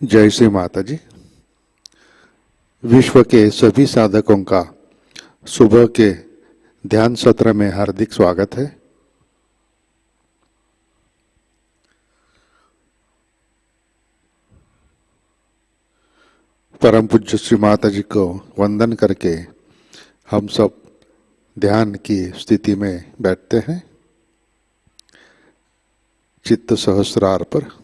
जय श्री माताजी। विश्व के सभी साधकों का सुबह के ध्यान सत्र में हार्दिक स्वागत है। परम पूज्य श्री माताजी को वंदन करके हम सब ध्यान की स्थिति में बैठते हैं। चित्त सहस्रार पर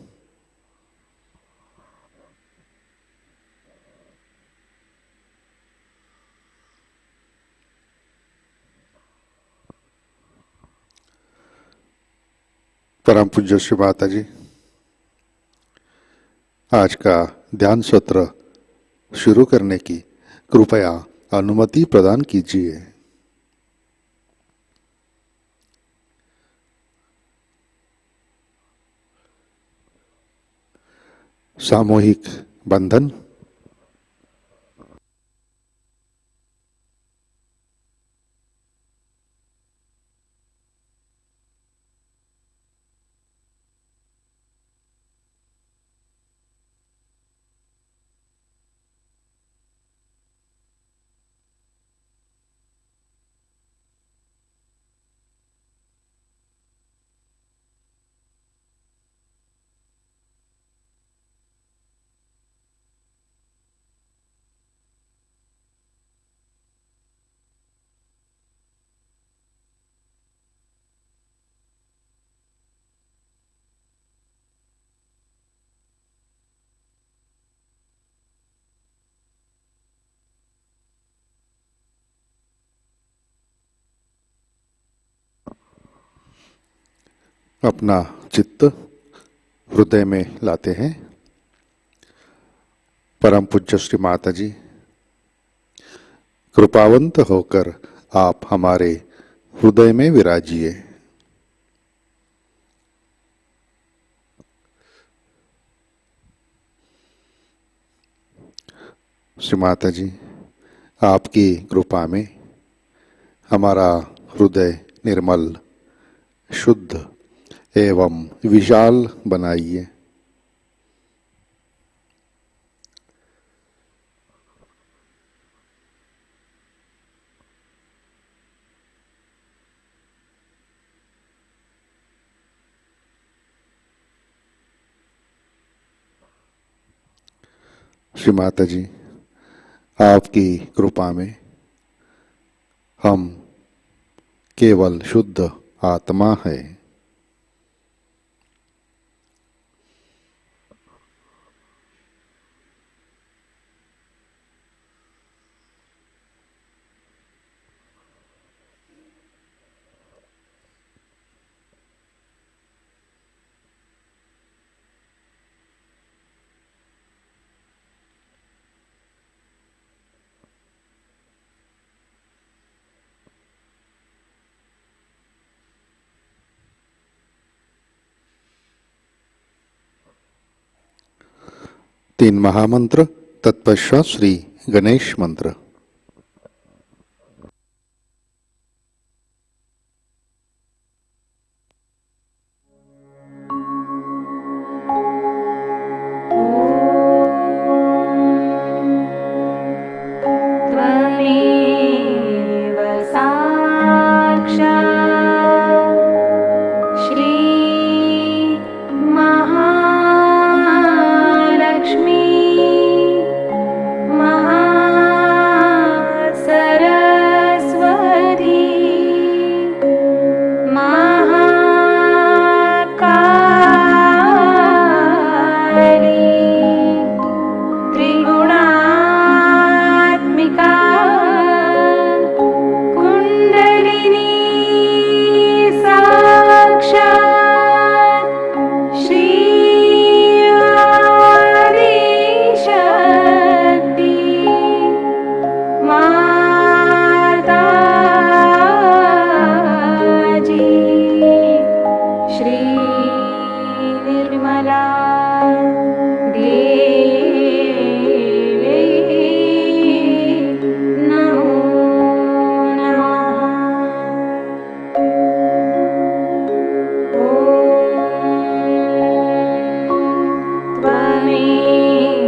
परम पूज्य श्री माताजी आज का ध्यान सत्र शुरू करने की कृपया अनुमति प्रदान कीजिए। सामूहिक बंधन। अपना चित्त हृदय में लाते हैं। परम पूज्य श्री माताजी कृपावंत होकर आप हमारे हृदय में विराजिए। श्री माताजी आपकी कृपा में हमारा हृदय निर्मल, शुद्ध एवं विशाल बनाइए। श्री माताजी आपकी कृपा में हम केवल शुद्ध आत्मा है। तीन महामंत्र तत्पश्चात श्री गणेश मंत्र। Swami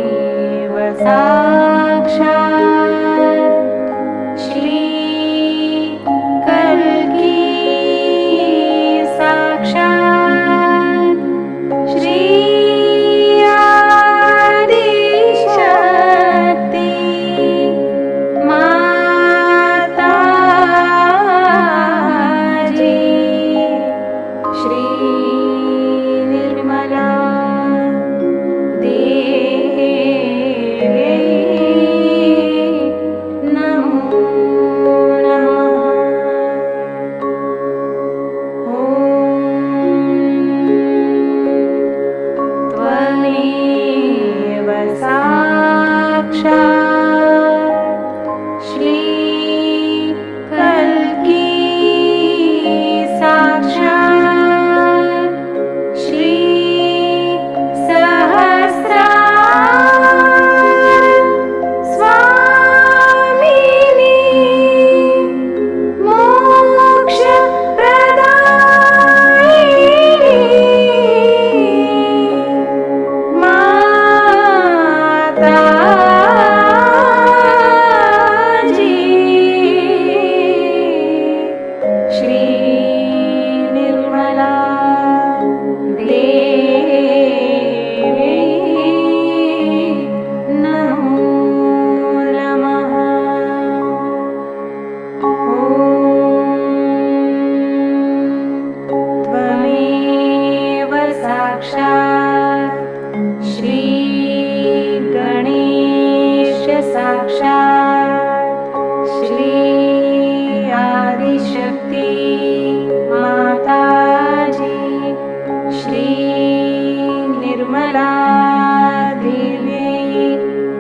निर्मला देवी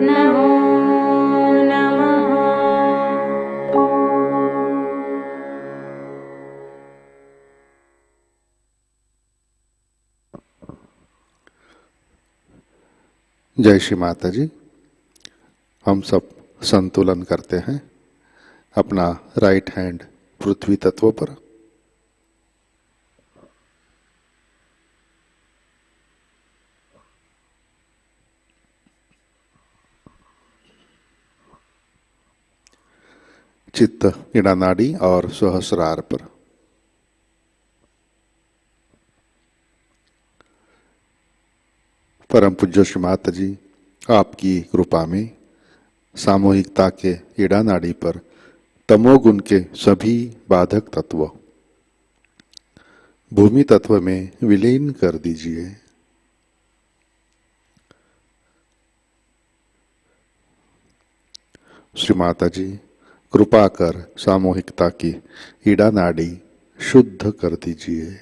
नमो नमः। जय श्री माता जी। हम सब संतुलन करते हैं। अपना राइट हैंड पृथ्वी तत्व पर, चित्त इड़ा नाड़ी और सहस्रार पर। परम पूज्य श्री माता जी आपकी कृपा में सामूहिकता के इड़ा नाड़ी पर तमोगुण के सभी बाधक तत्व भूमि तत्व में विलीन कर दीजिए। श्री माता जी कृपा कर सामूहिकता की इड़ा नाड़ी शुद्ध कर दीजिए।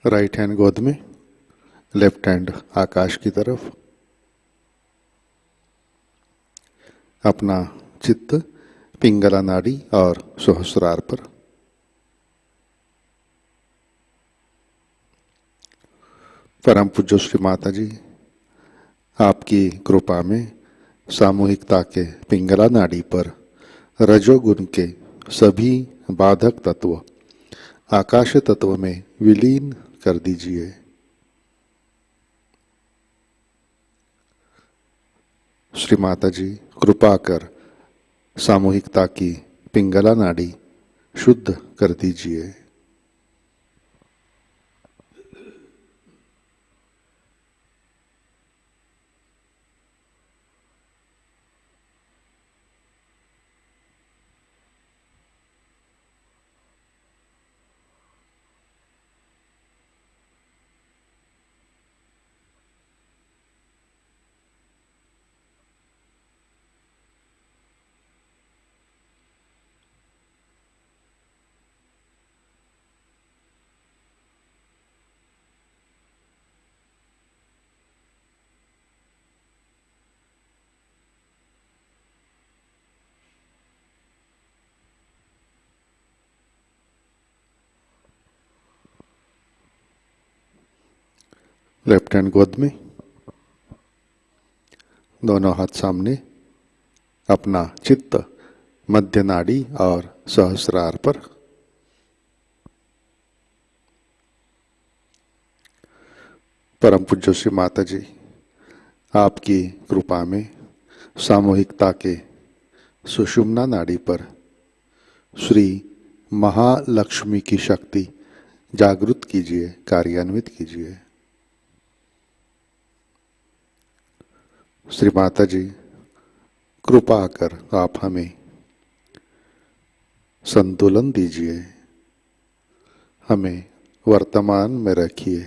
राइट हैंड गोद में, लेफ्ट हैंड आकाश की तरफ। अपना चित्त पिंगला नाड़ी और सहस्रार पर। परम पूज्य श्री माता जी आपकी कृपा में सामूहिकता के पिंगला नाड़ी पर रजोगुण के सभी बाधक तत्व आकाश तत्व में विलीन कर दीजिए। श्री माता जी कृपा कर सामूहिकता की पिंगला नाड़ी शुद्ध कर दीजिए। लेफ्ट हैंड गोद में, दोनों हाथ सामने। अपना चित्त मध्य नाड़ी और सहस्रार पर। परम पूज्य श्री माता जी आपकी कृपा में सामूहिकता के सुषुम्ना नाड़ी पर श्री महालक्ष्मी की शक्ति जागृत कीजिए, कार्यान्वित कीजिए। श्री माता जी कृपा कर आप हमें संतुलन दीजिए, हमें वर्तमान में रखिए।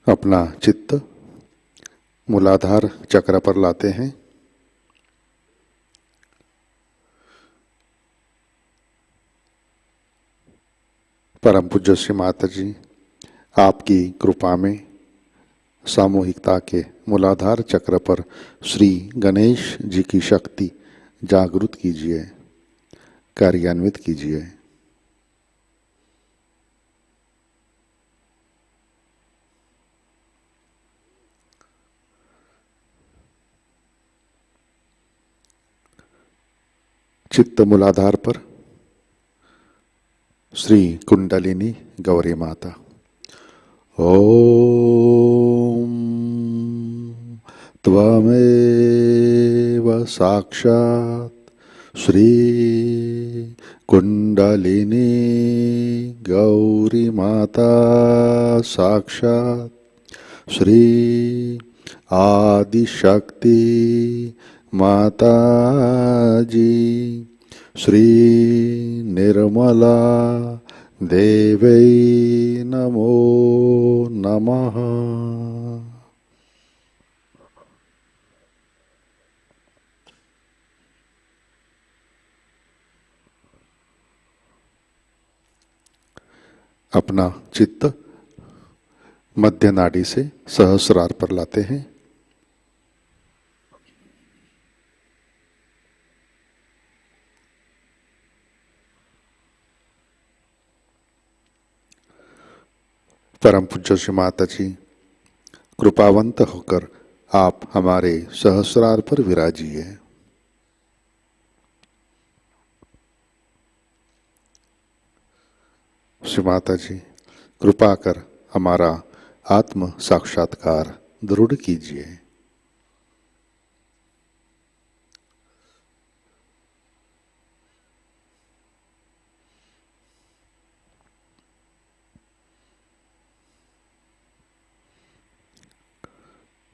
अपना चित्त मूलाधार चक्र पर लाते हैं। परम पूज्य श्री माता जी आपकी कृपा में सामूहिकता के मूलाधार चक्र पर श्री गणेश जी की शक्ति जागृत कीजिए, कार्यान्वित कीजिए। चित्त मूलाधार पर श्री कुंडलिनी गौरी माता। ओम त्वमेव साक्षात् श्री कुंडलिनी गौरी माता साक्षात् श्री आदिशक्ति माताजी श्री निर्मला देवै नमो नमः। अपना चित्त मध्य नाड़ी से सहस्रार पर लाते हैं। परम पूज्य श्री माता जी, कृपावंत होकर आप हमारे सहस्रार पर विराजिए। श्री माता जी, कृपा कर हमारा आत्म साक्षात्कार दृढ़ कीजिए।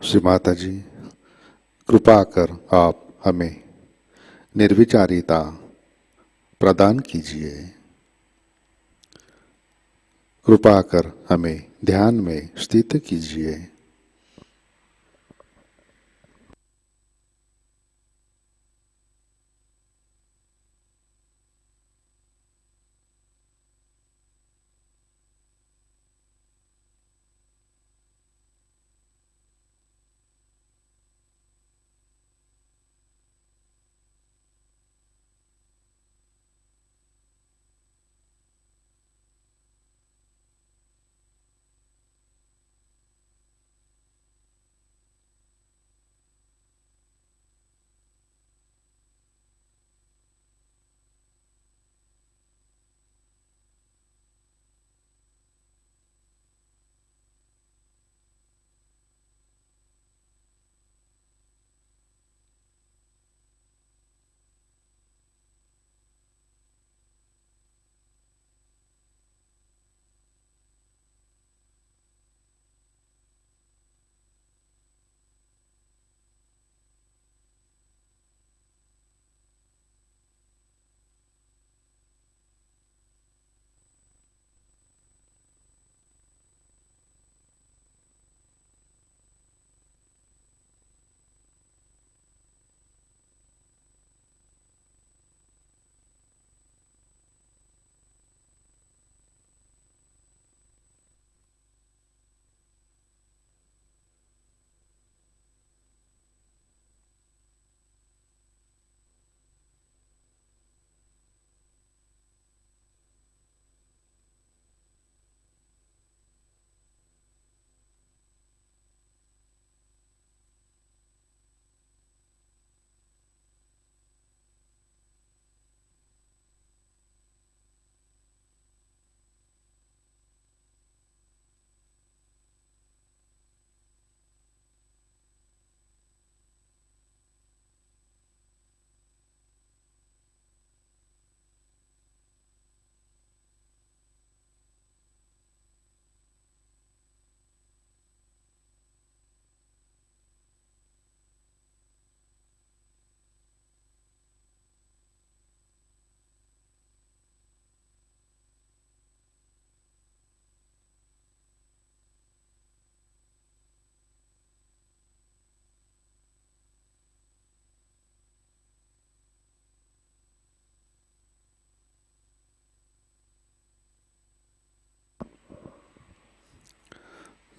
श्री माता जी, कृपा कर आप हमें निर्विचारिता प्रदान कीजिए। कृपा कर हमें ध्यान में स्थित कीजिए।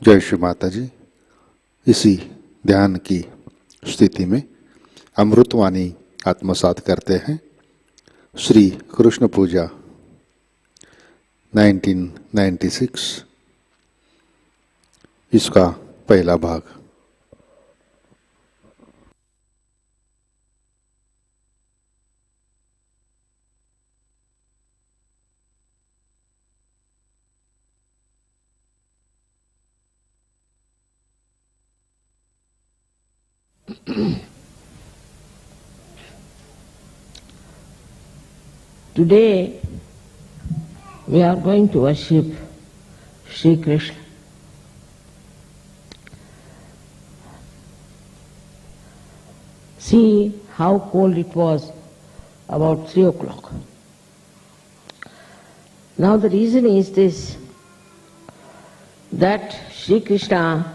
जय श्री माता जी। इसी ध्यान की स्थिति में अमृतवाणी आत्मसात करते हैं। श्री कृष्ण पूजा 1996, इसका पहला भाग। Today we are going to worship Shri Krishna. See how cold it was about 3 o'clock. Now the reason is this, that Shri Krishna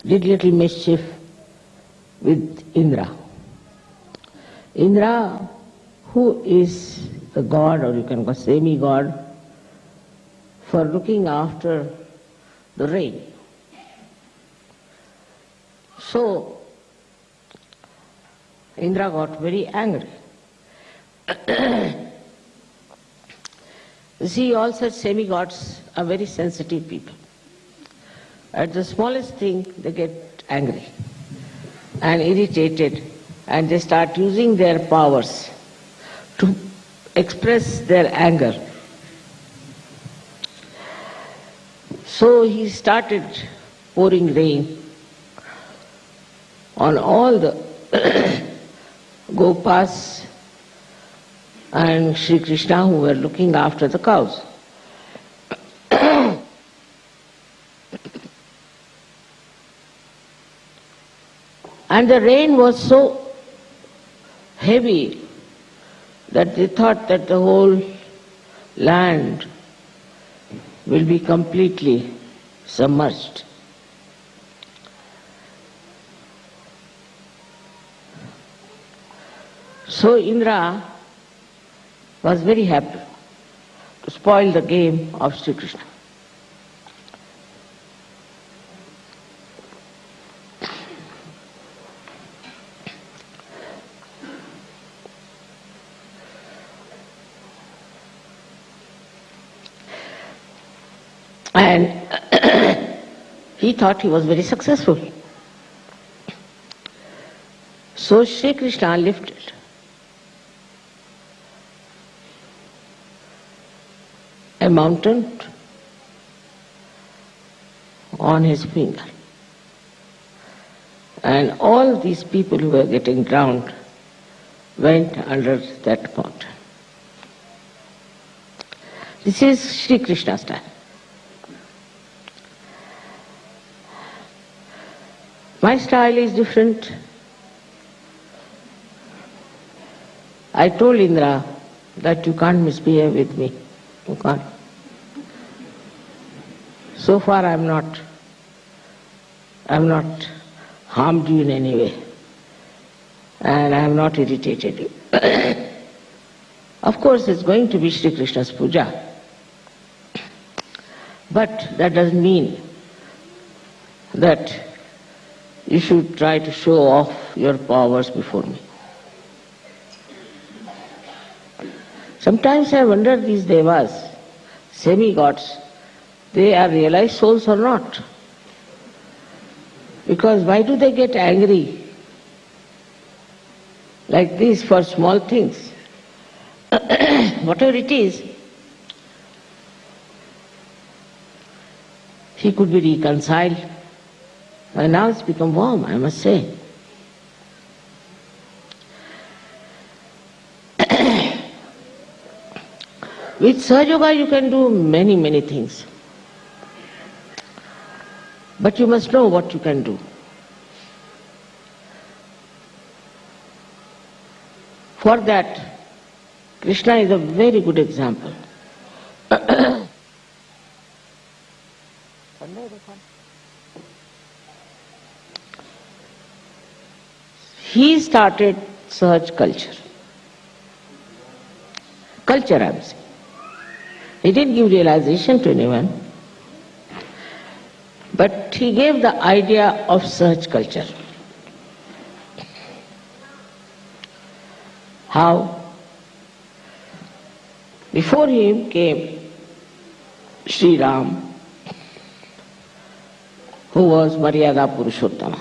did little mischief with Indra. Indra, who is a god, or you can call semi-god, for looking after the rain. So, Indra got very angry. You see, all such semi-gods are very sensitive people. At the smallest thing, they get angry and irritated, and they start using their powers to express their anger. So he started pouring rain on all the Gopas and Shri Krishna who were looking after the cows. And the rain was so heavy that they thought that the whole land will be completely submerged. So Indra was very happy to spoil the game of Shri Krishna. And he thought he was very successful. So Shri Krishna lifted a mountain on his finger. And all these people who were getting drowned went under that mountain. This is Shri Krishna style. My style is different. I told Indra that you can't misbehave with me. You can't. So far I am not harmed you in any way. And I am not irritated you. Of course it's going to be Shri Krishna's puja. But that doesn't mean that you should try to show off your powers before me. Sometimes I wonder these devas, semi-gods, they are realized souls or not? Because why do they get angry like this for small things? Whatever it is, he could be reconciled. And now it's become warm, I must say. With SahajaYoga you can do many, many things. But you must know what you can do. For that, Krishna is a very good example. He started Sahaj culture. Culture, I am saying. He didn't give realization to anyone. But he gave the idea of Sahaj culture. How? Before him came Shri Ram, who was Maryada Purushottama,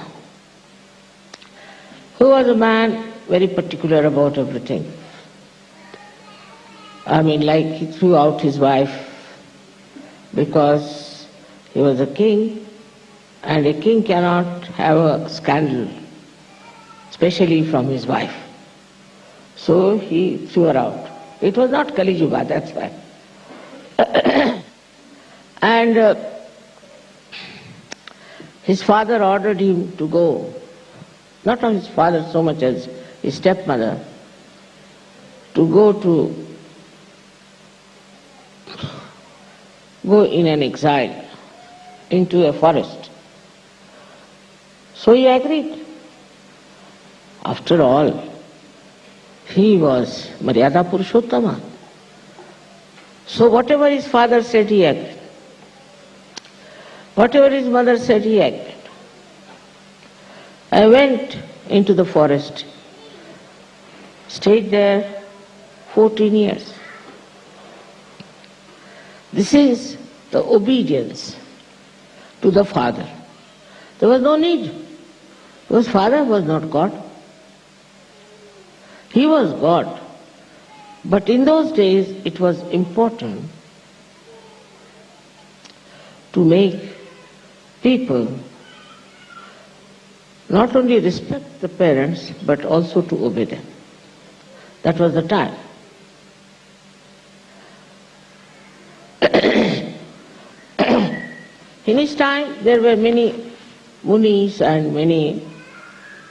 who was a man very particular about everything. I mean, like he threw out his wife because he was a king, and a king cannot have a scandal, especially from his wife. So he threw her out. It was not Kali Yuga, that's why. And his father ordered him to go, not his father so much as his stepmother, to go in an exile into a forest. So he agreed. After all, he was Maryada Purushottama. So whatever his father said, he agreed. Whatever his mother said, he agreed. I went into the forest, stayed there 14 years. This is the obedience to the father. There was no need, because father was not God. He was God. But in those days it was important to make people not only respect the parents but also to obey them. That was the time. In his time there were many munis and many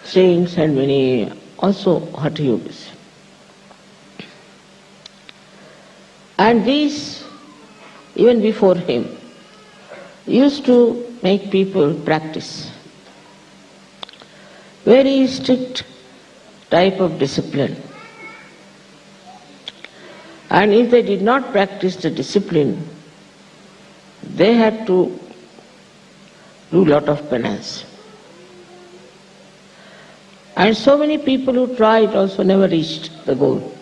saints and many also Hatha Yogis. And these, even before him, used to make people practice very strict type of discipline. And if they did not practice the discipline, they had to do a lot of penance. And so many people who tried also never reached the goal,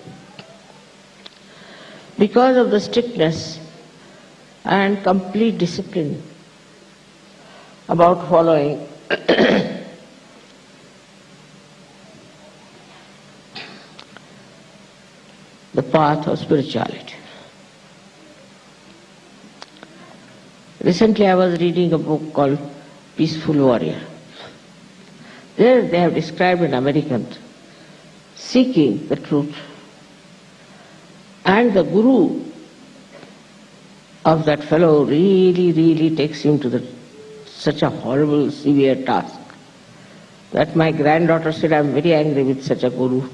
because of the strictness and complete discipline about following the path of spirituality. Recently I was reading a book called Peaceful Warrior. There they have described an American seeking the truth, and the guru of that fellow really takes him to such a horrible, severe task that my granddaughter said, "I'm very angry with such a guru."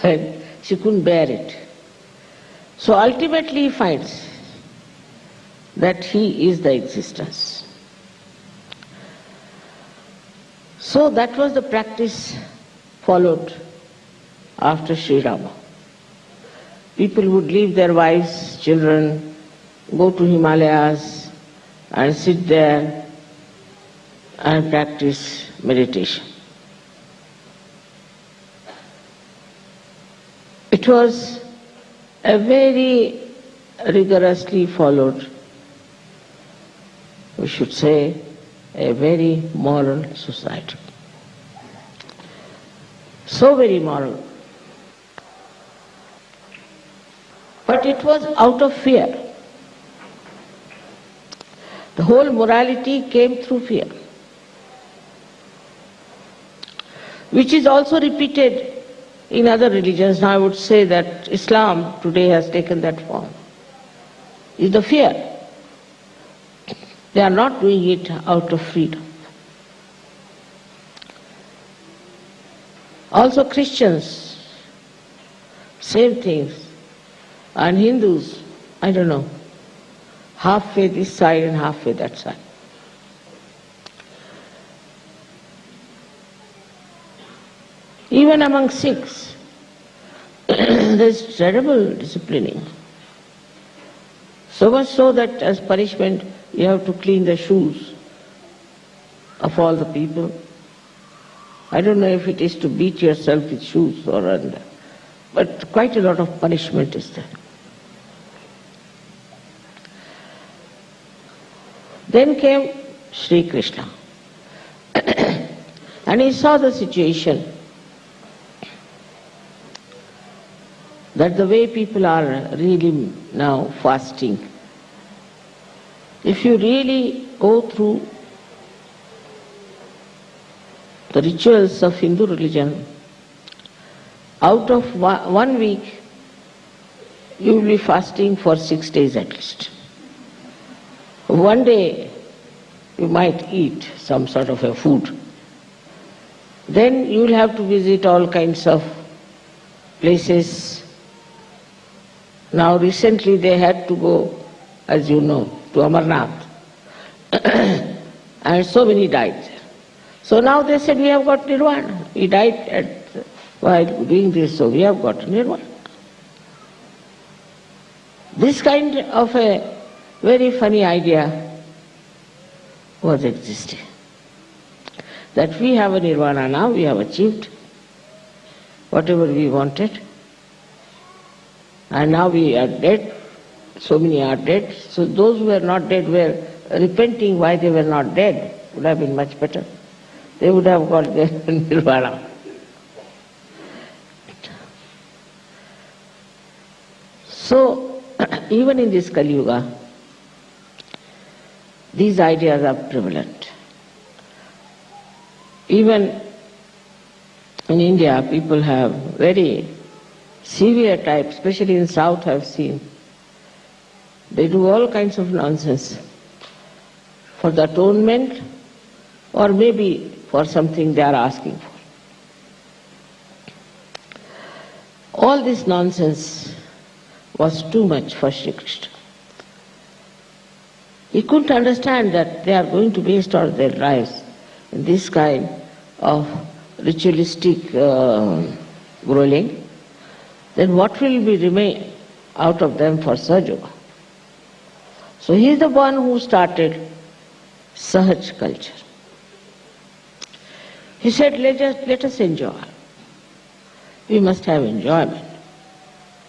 And she couldn't bear it. So ultimately he finds that he is the existence. So that was the practice followed after Sri Rama. People would leave their wives, children, go to Himalayas and sit there and practice meditation. It was a very rigorously followed, we should say, a very moral society. So very moral. But it was out of fear. The whole morality came through fear, which is also repeated in other religions. Now I would say that Islam today has taken that form. Is the fear. They are not doing it out of freedom. Also Christians, same things. And Hindus, I don't know, halfway this side and halfway that side. Even among Sikhs, there is terrible disciplining. So much so that as punishment, you have to clean the shoes of all the people. I don't know if it is to beat yourself with shoes or under, but quite a lot of punishment is there. Then came Shri Krishna and he saw the situation that the way people are really now fasting, if you really go through the rituals of Hindu religion, out of 1 week, you will be fasting for 6 days at least. One day, you might eat some sort of a food. Then you will have to visit all kinds of places. Now recently they had to go, as you know, to Amarnath. And so many died there. So now they said, we have got nirvana. We died while doing this, so we have got nirvana. This kind of a very funny idea was existing. That we have a nirvana now, we have achieved whatever we wanted. And now we are dead, so many are dead. So those who were not dead were repenting why they were not dead. Would have been much better. They would have got their nirvana. So, even in this Kali Yuga, these ideas are prevalent. Even in India, people have very severe types, especially in South I've seen. They do all kinds of nonsense for the atonement or maybe for something they are asking for. All this nonsense was too much for Shri Krishna. He couldn't understand that they are going to waste all their lives in this kind of ritualistic grueling. Then what will be remain out of them for SahajaYoga? So he is the one who started Sahaj culture. He said, let us enjoy. We must have enjoyment.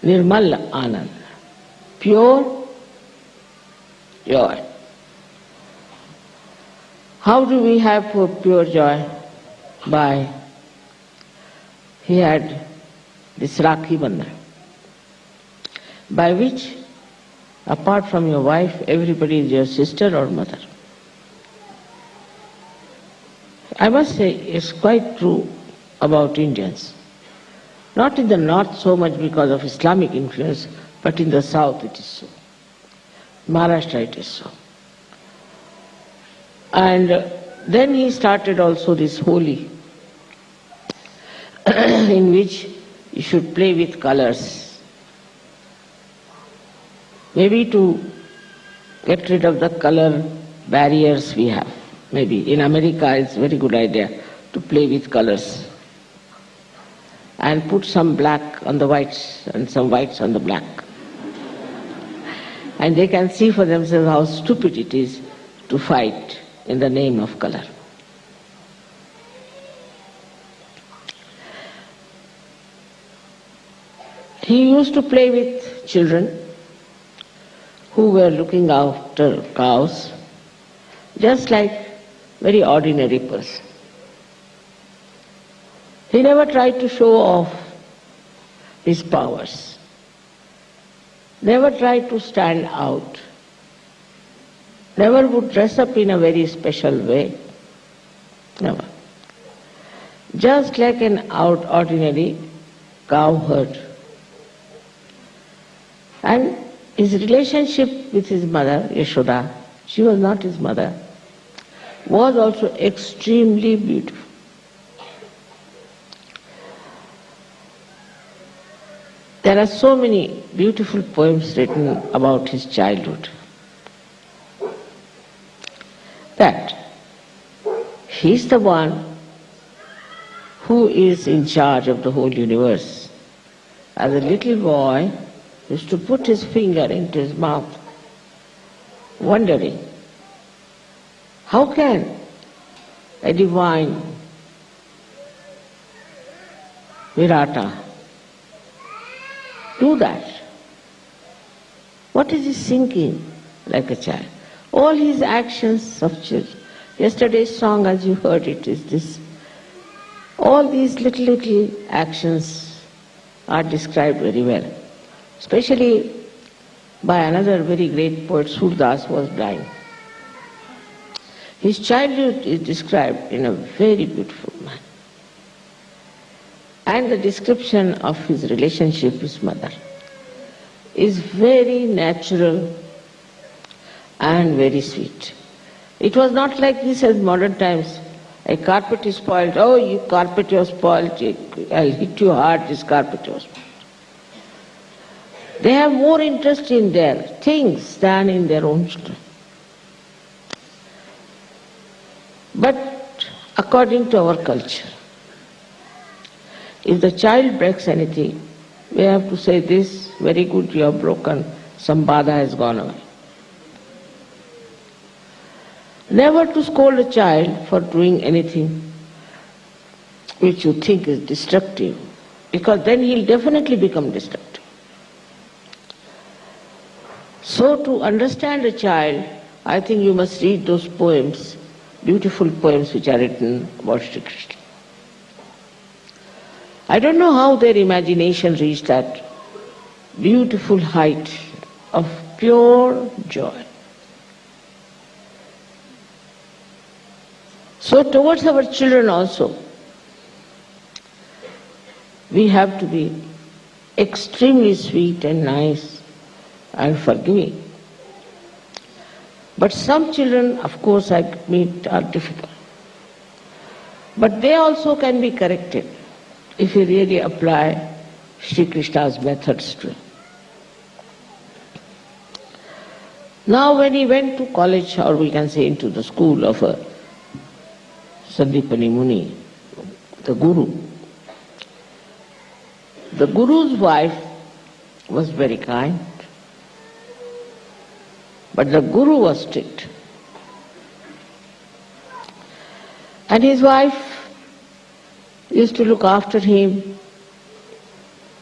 Nirmal Anand. Pure joy. How do we have pure joy? He had this Rakhi Bandhan, by which, apart from your wife, everybody is your sister or mother. I must say, it's quite true about Indians. Not in the north so much because of Islamic influence, but in the south it is so. Maharashtra it is so. And then he started also this Holi, in which you should play with colors. Maybe to get rid of the color barriers we have. Maybe in America it's a very good idea to play with colors and put some black on the whites and some whites on the black. And they can see for themselves how stupid it is to fight in the name of color. He used to play with children who were looking after cows, just like very ordinary person. He never tried to show off his powers, never tried to stand out, never would dress up in a very special way, never. Just like an ordinary cowherd. And his relationship with his mother, Yashoda, she was not his mother, was also extremely beautiful. There are so many beautiful poems written about his childhood that he is the one who is in charge of the whole universe. As a little boy, he used to put his finger into his mouth, wondering How can a divine Virata do that? What is he thinking like a child? All his actions of children. Yesterday's song, as you heard it, is this. All these little actions are described very well, especially by another very great poet, Surdas, was blind. His childhood is described in a very beautiful manner. And the description of his relationship with his mother is very natural and very sweet. It was not like this as modern times. A carpet is spoiled. Oh, you carpet, you're spoiled. I'll hit you hard, this carpet was spoiled. They have more interest in their things than in their own children. But according to our culture, if the child breaks anything, we have to say this, very good, you have broken, some bada has gone away. Never to scold a child for doing anything which you think is destructive, because then he'll definitely become destructive. So to understand a child, I think you must read those poems, beautiful poems which are written about Shri Krishna. I don't know how their imagination reached that beautiful height of pure joy. So towards our children also, we have to be extremely sweet and nice and forgiving. But some children, of course, I meet are difficult. But they also can be corrected if you really apply Shri Krishna's methods to it. Now when he went to college, or we can say into the school of a Sandipani Muni, the Guru's wife was very kind, but the Guru was strict. And his wife used to look after him,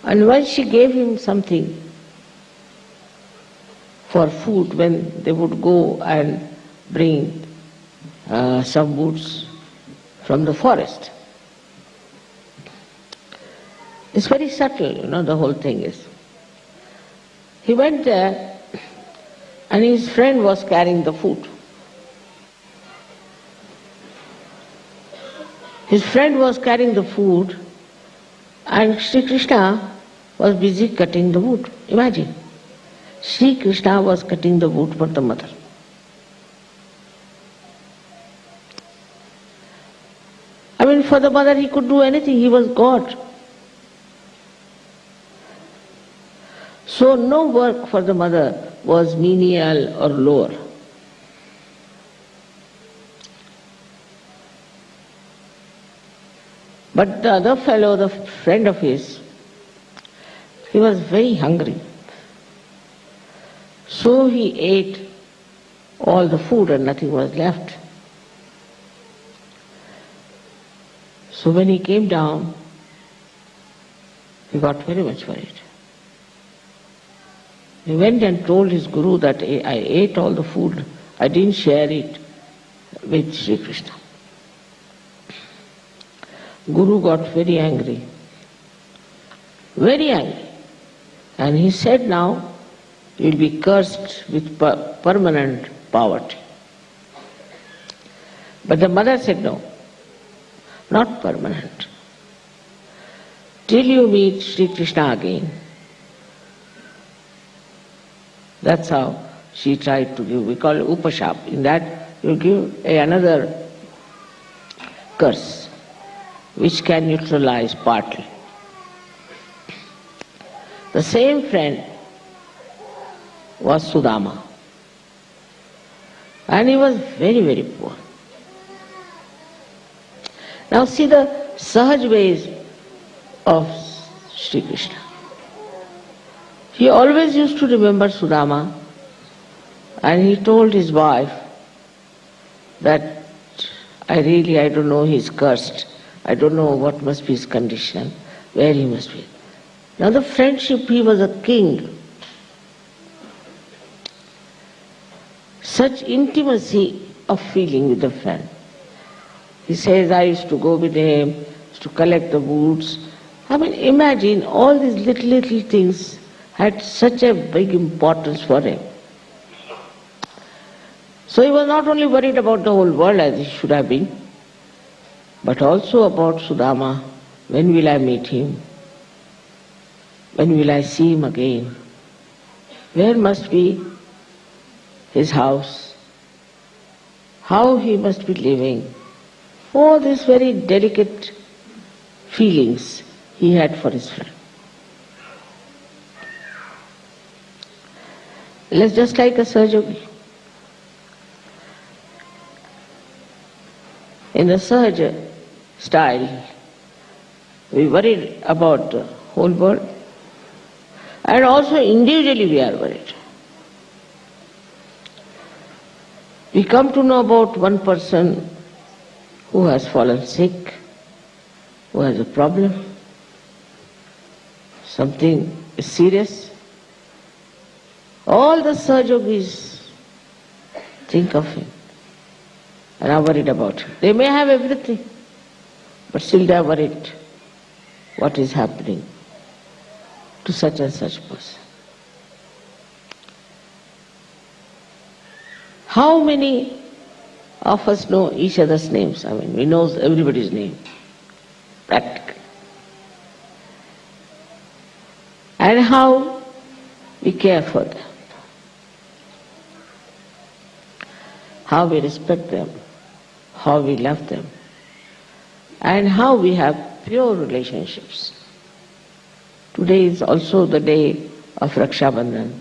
and when she gave him something for food, when they would go and bring some woods from the forest. It's very subtle, the whole thing is. He went there and his friend was carrying the food. His friend was carrying the food and Shri Krishna was busy cutting the wood. Imagine. Shri Krishna was cutting the wood for the mother. I mean, for the mother he could do anything, he was God. So no work for the mother was menial or lower. But the other fellow, the friend of his, he was very hungry. So he ate all the food and nothing was left. So when he came down, he got very much worried. He went and told his Guru that I ate all the food, I didn't share it with Shri Krishna. Guru got very angry, and he said, now you will be cursed with permanent poverty. But the mother said, no, not permanent. Till you meet Shri Krishna again. That's how she tried to give, we call it upashap. In that you give another curse, which can neutralize partly. The same friend was Sudama. And he was very, very poor. Now see the Sahaj ways of Shri Krishna. He always used to remember Sudama, and he told his wife that I don't know, he's cursed. I don't know what must be his condition, where he must be. Now the friendship, he was a king. Such intimacy of feeling with a friend. He says, I used to go with him, to collect the woods. I mean, imagine all these little things had such a big importance for him. So he was not only worried about the whole world as he should have been, but also about Sudama. When will I meet him? When will I see him again? Where must be his house? How he must be living? All these very delicate feelings he had for his friend. Let's just like a SahajaYogi. In the Sahaja style, we worried about the whole world, and also individually we are worried. We come to know about one person who has fallen sick, who has a problem, something is serious. All the SahajaYogis think of him and are worried about him. They may have everything, but still they are worried what is happening to such and such person. How many of us know each other's names? I mean, we know everybody's name, practically. And how we care for them, how we respect them, how we love them, and how we have pure relationships. Today is also the day of Raksha Bandhan,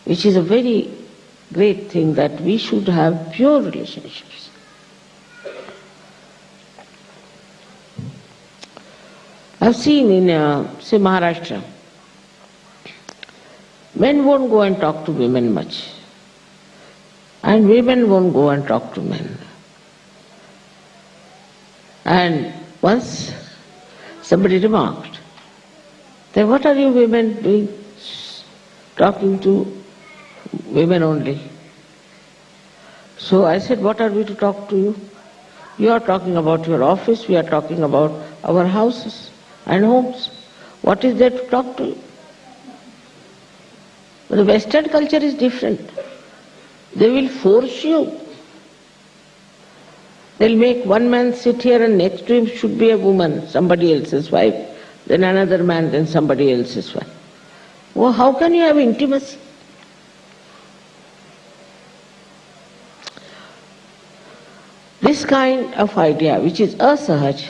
which is a very great thing that we should have pure relationships. I've seen in, say, Maharashtra, men won't go and talk to women much, and women won't go and talk to men. And once somebody remarked, then what are you women doing, talking to women only? So I said, what are we to talk to you? You are talking about your office, we are talking about our houses and homes. What is there to talk to you? But the Western culture is different. They will force you. They'll make one man sit here and next to him should be a woman, somebody else's wife, then another man, then somebody else's wife. Well, how can you have intimacy? This kind of idea, which is asahaj,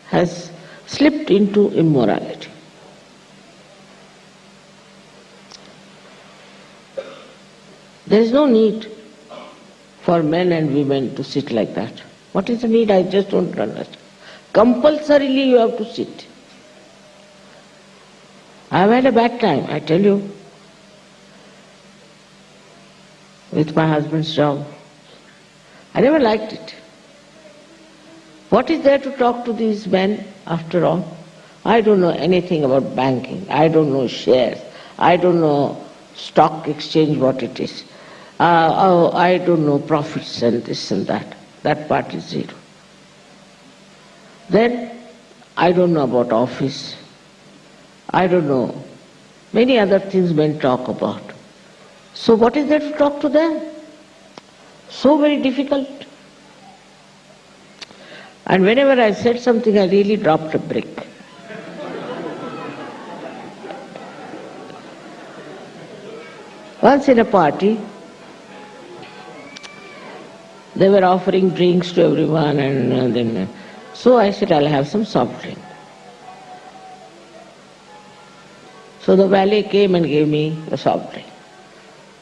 has slipped into immorality. There is no need for men and women to sit like that. What is the need? I just don't understand. Compulsorily you have to sit. I have had a bad time, I tell you, with my husband's job. I never liked it. What is there to talk to these men after all? I don't know anything about banking. I don't know shares. I don't know stock exchange, what it is. I don't know profits and this and that. That part is zero. Then I don't know about office. I don't know many other things men talk about. So what is there to talk to them? So very difficult. And whenever I said something, I really dropped a brick. Once in a party, they were offering drinks to everyone, and then so I said, I'll have some soft drink. So the valet came and gave me a soft drink.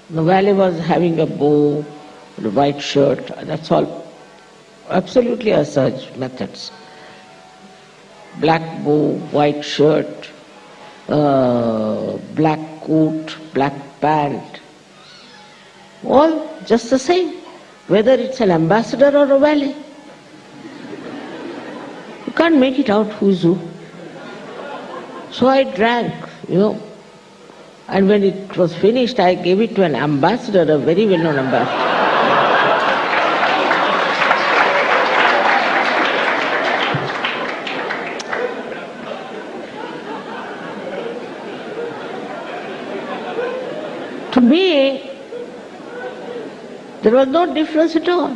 The valet was having a bow, a white shirt, that's all. Absolutely asahaj methods. Black bow, white shirt, black coat, black pant, all just the same. whether it's an ambassador or a valet. You can't make it out who's who. So I drank, and when it was finished, I gave it to an ambassador, a very well-known ambassador. To me, there was no difference at all.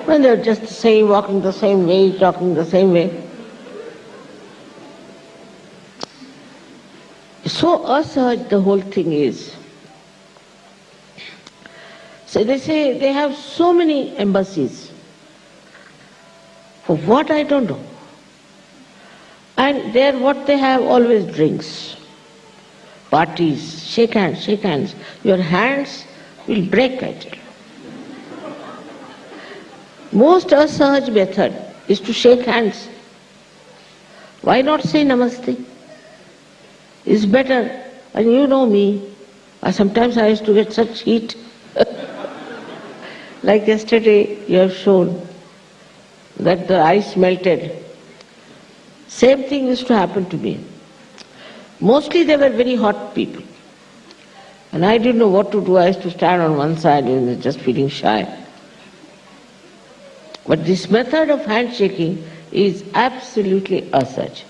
When they were just the same, walking the same way, talking the same way. So asahaj the whole thing is. So they say they have so many embassies. For what, I don't know. And there what they have, always drinks, parties, shake hands, shake hands. Your hands will break, I tell you. Most asahaj method is to shake hands. Why not say namaste? It's better. And you know me, sometimes I used to get such heat. Like yesterday you have shown that the ice melted. Same thing used to happen to me. Mostly they were very hot people. And I didn't know what to do. I used to stand on one side and just feeling shy. But this method of handshaking is absolutely asahaj.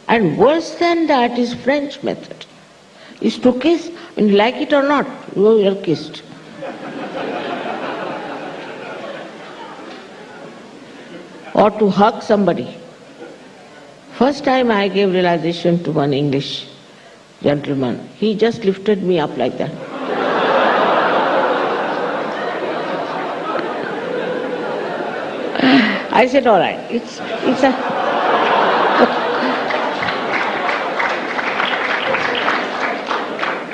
And worse than that is French method. Is to kiss, and like it or not, you are kissed. Or to hug somebody. First time I gave realization to one English gentleman, he just lifted me up like that. I said, all right, it's a...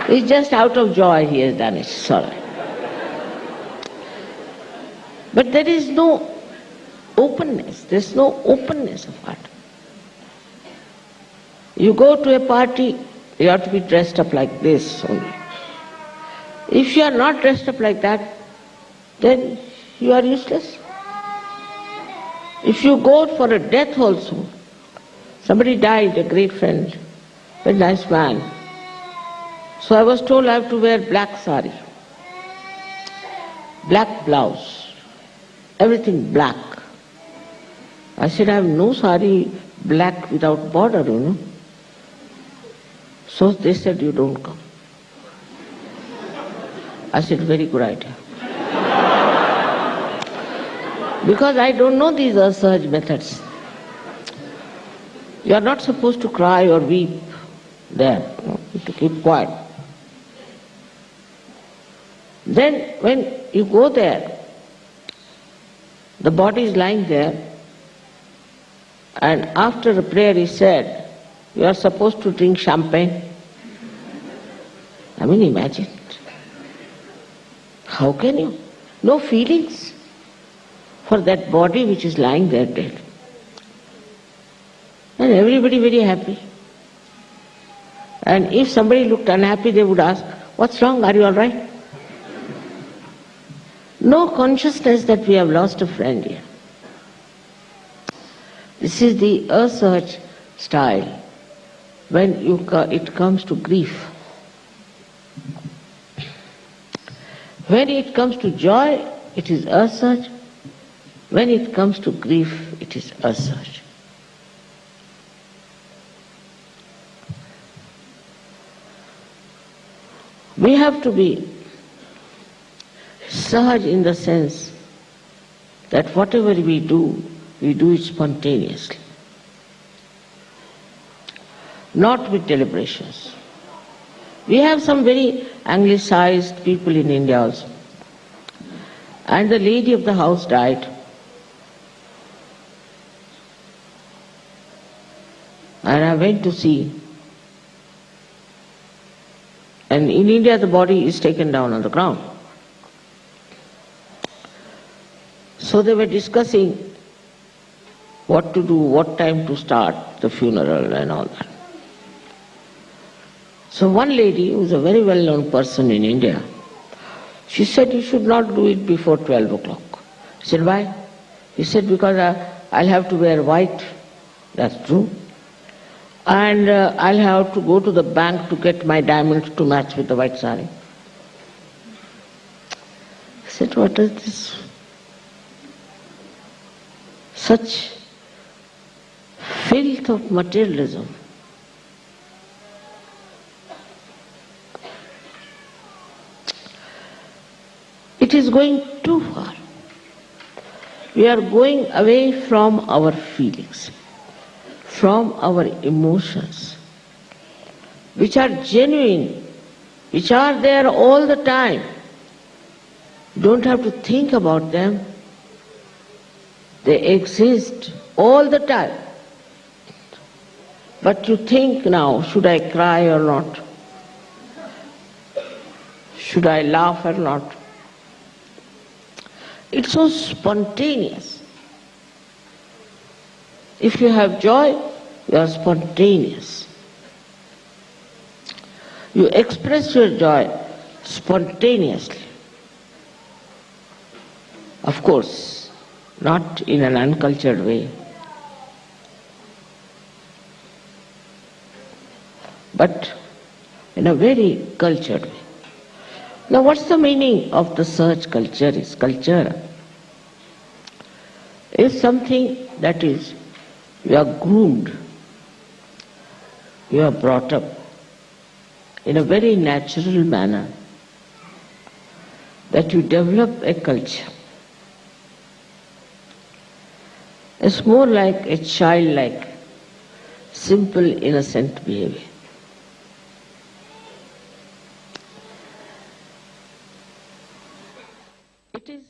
It's just out of joy he has done it, it's all right. But there is no openness, there's no openness of heart. You go to a party, you have to be dressed up like this only. If you are not dressed up like that, then you are useless. If you go for a death also, somebody died, a great friend, very nice man. So I was told I have to wear black sari, black blouse, everything black. I said, I have no sari black without border, So they said, you don't come. I said, very good idea. Because I don't know these asahaj methods. You are not supposed to cry or weep there, to keep quiet. Then when you go there, the body is lying there, and after a prayer is said, you are supposed to drink champagne. I mean, imagine. How can you? No feelings for that body which is lying there dead. And everybody very happy. And if somebody looked unhappy, they would ask, what's wrong? Are you all right? No consciousness that we have lost a friend here. This is the asahaj style when it comes to grief. When it comes to joy, it is asahaj. When it comes to grief, it is asahaj. We have to be sahaj in the sense that whatever we do it spontaneously, not with deliberations. We have some very anglicized people in India also. And the lady of the house died. And I went to see. And in India the body is taken down on the ground. So they were discussing what to do, what time to start the funeral and all that. So one lady, who is a very well-known person in India, She said, you should not do it before 12 o'clock. I said, why? He said, because I'll have to wear white. That's true. And I'll have to go to the bank to get my diamonds to match with the white sari. I said, what is this? Such filth of materialism. It is going too far. We are going away from our feelings, from our emotions, which are genuine, which are there all the time. You don't have to think about them. They exist all the time. But you think now, should I cry or not? Should I laugh or not? It's so spontaneous. If you have joy, you are spontaneous. You express your joy spontaneously. Of course, not in an uncultured way, but in a very cultured way. Now, what's the meaning of the search culture? Is culture is something that is, you are groomed, you are brought up in a very natural manner, that you develop a culture. It's more like a childlike, simple, innocent behavior. It is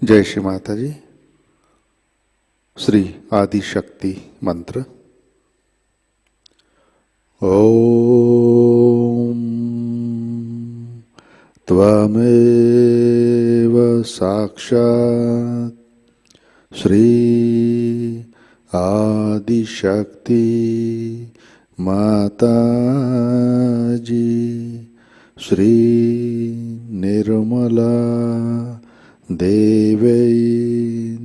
जय श्री माता जी। श्री आदि शक्ति मंत्र। ओम त्वमेव साक्षात् श्री आदि शक्ति माताजी श्री निर्मला देवै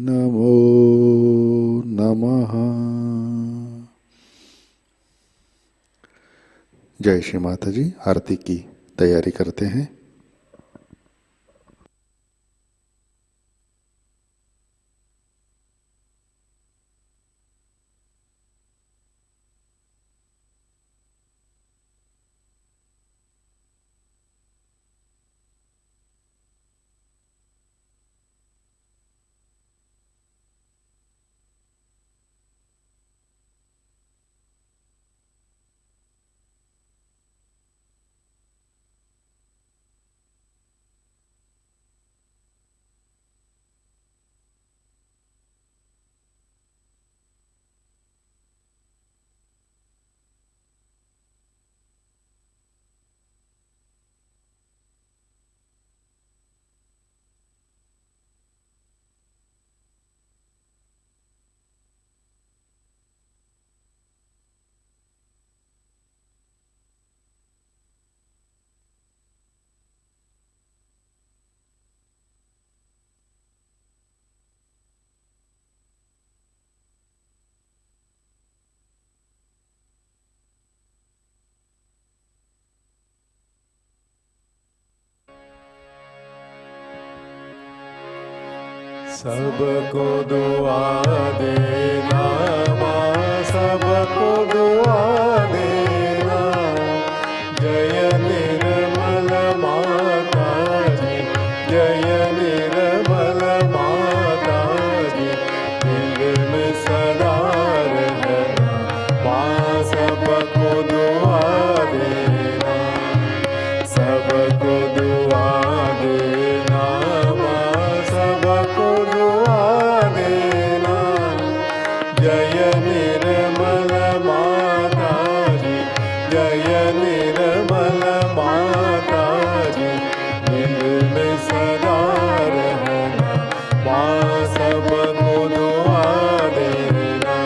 नमो नमः। जय श्री माता जी। आरती की तैयारी करते हैं। सबको दुआ देना माँ, सबको दुआ देना। जय निर्मल माता जी, जय निर्मल माता जी। दिल में सदा रहना माँ, सबको दुआ देना, सबको दुआ देना माँ, सबको दुआ देना। जय निर्मल माता जी, जय निर्मल माता जी। दिल में सदा रहना माँ, सबको दुआ देना।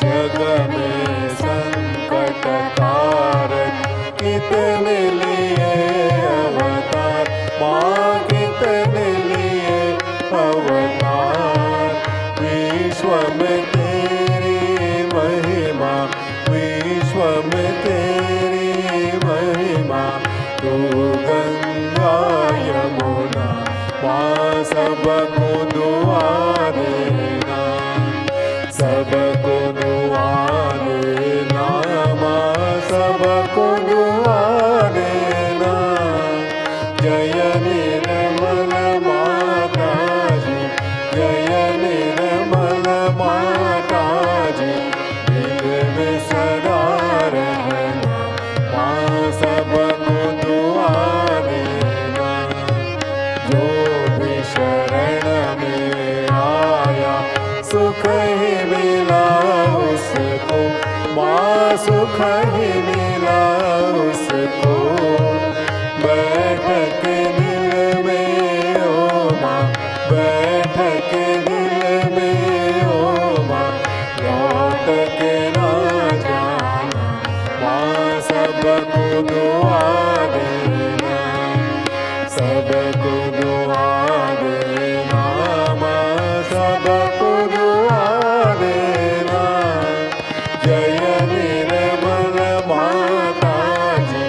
जग में संकट कारण कितने लिए अवतार माँ, कितने लिए अवतार। विश्व में तेरी महिमा, विश्व में तेरी महिमा। तू गंगा यमुना माँ, सबको दुआ देना, सबको दुआ देना माँ, सबको दुआ देना। जय निर्मल माता जी, जय निर्मल माता जी। दिल में सदा रहना माँ, सबको दुआ देना। जो भी शरण में आया सुख ही मिला उसको माँ, सुख ही मिला उसको। बैठ के दिल में ओ माँ, बैठ के दिल में ओ माँ। लौट के ना जाना माँ, सबको दुआ देना, सबको दुआ देना माँ, सबको दुआ देना। जय निर्मल माता जी,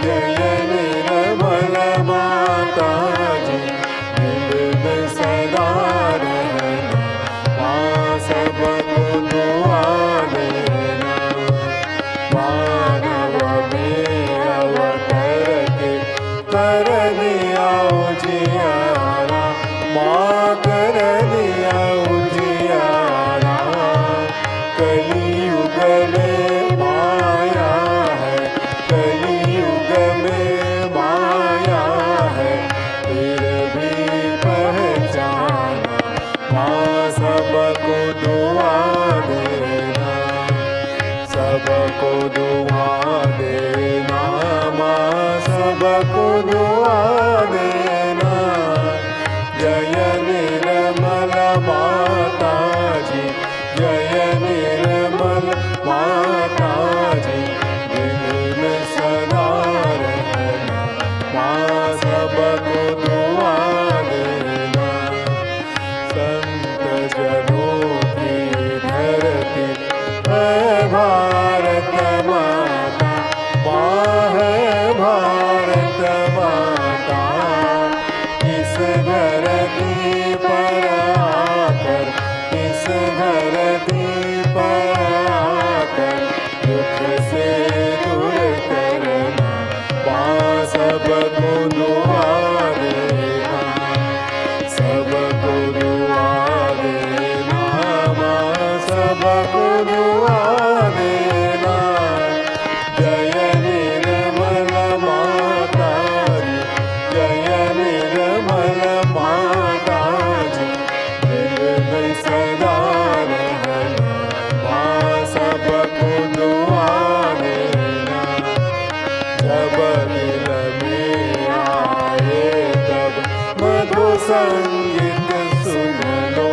जय निर्मल माता जी। दिल में सदा रहना माँ, सबको दुआ देना। मानव में अवतर के कर दिया उजियारा माँ, कर दिया उजियारा। कलियुग में माया है, कलियुग में माया है। फिर भी पहचान सबको दुआ देना। जय निर्मल माता जी, जय निर्मल माता जी, दिल में सदा रहना माँ सबको दुआ देना। संत जनों की धरती है भारत माता, माँ है भारत माता। इस धरती पर आकर, इस धरती पर आकर दुख से दूर करना माँ सबको दुआ देना। सबको दुआ देना माँ सबको दुआ देना। जय निर्मल माता जी, जय निर्मल माता जी, दिल में सदा रहना माँ सबको दुआ देना। जब दिल में आए तब मधु संगीत सुन लो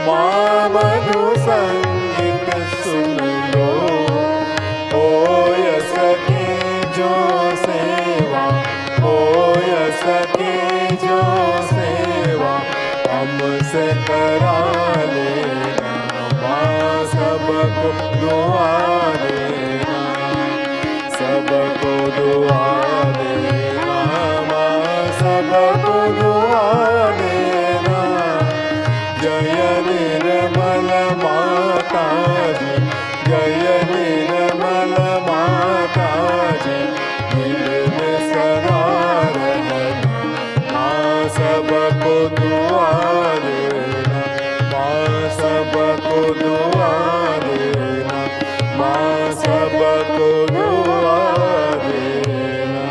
माँ, मधु संगीत सुन लो। ओ यस की जो सेवा, ओ यस की जो सेवा हमसे करा लेना माँ सबको दुआ देना। सबको दुआ देना माँ सबको दुआ देना। जय निर्मल माता जी, जय निर्मल माता जी, दिल में सदा रहना माँ सबको दुआ देना। माँ सबको दुआ देना, माँ सबको दुआ देना।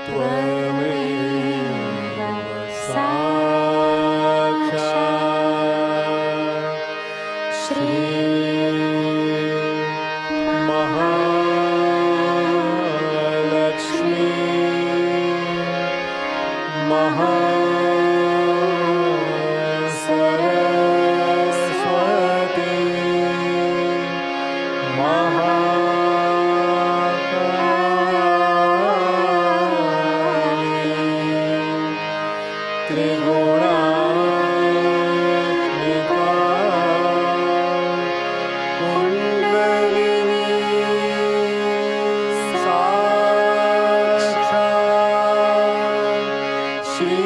त्वमेव साक्षात् श्री महालक्ष्मी महासरस्वती महाकाली त्रिगुणात्मिका कुंडलिनी साक्षात् श्री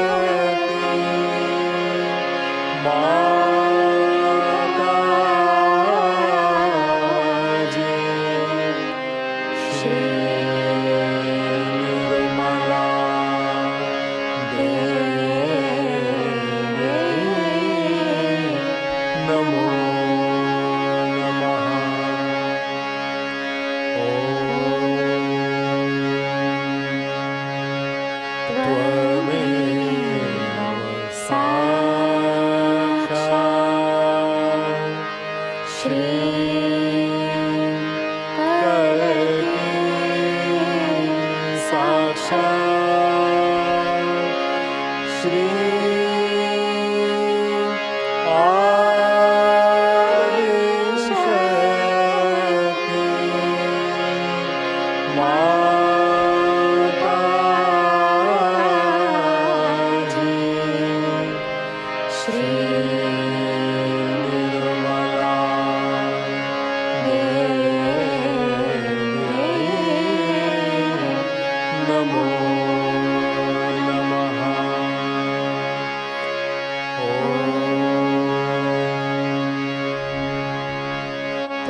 आदिशक्ति माताजी। श्री निर्मला देवी नमो नमः। त्वमेव साक्षात् श्री कलकी साक्षात् श्री आदिशक्ति माताजी। श्री निर्मला देवी नमो नमः।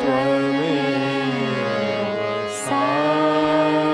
त्वमेव साक्षात्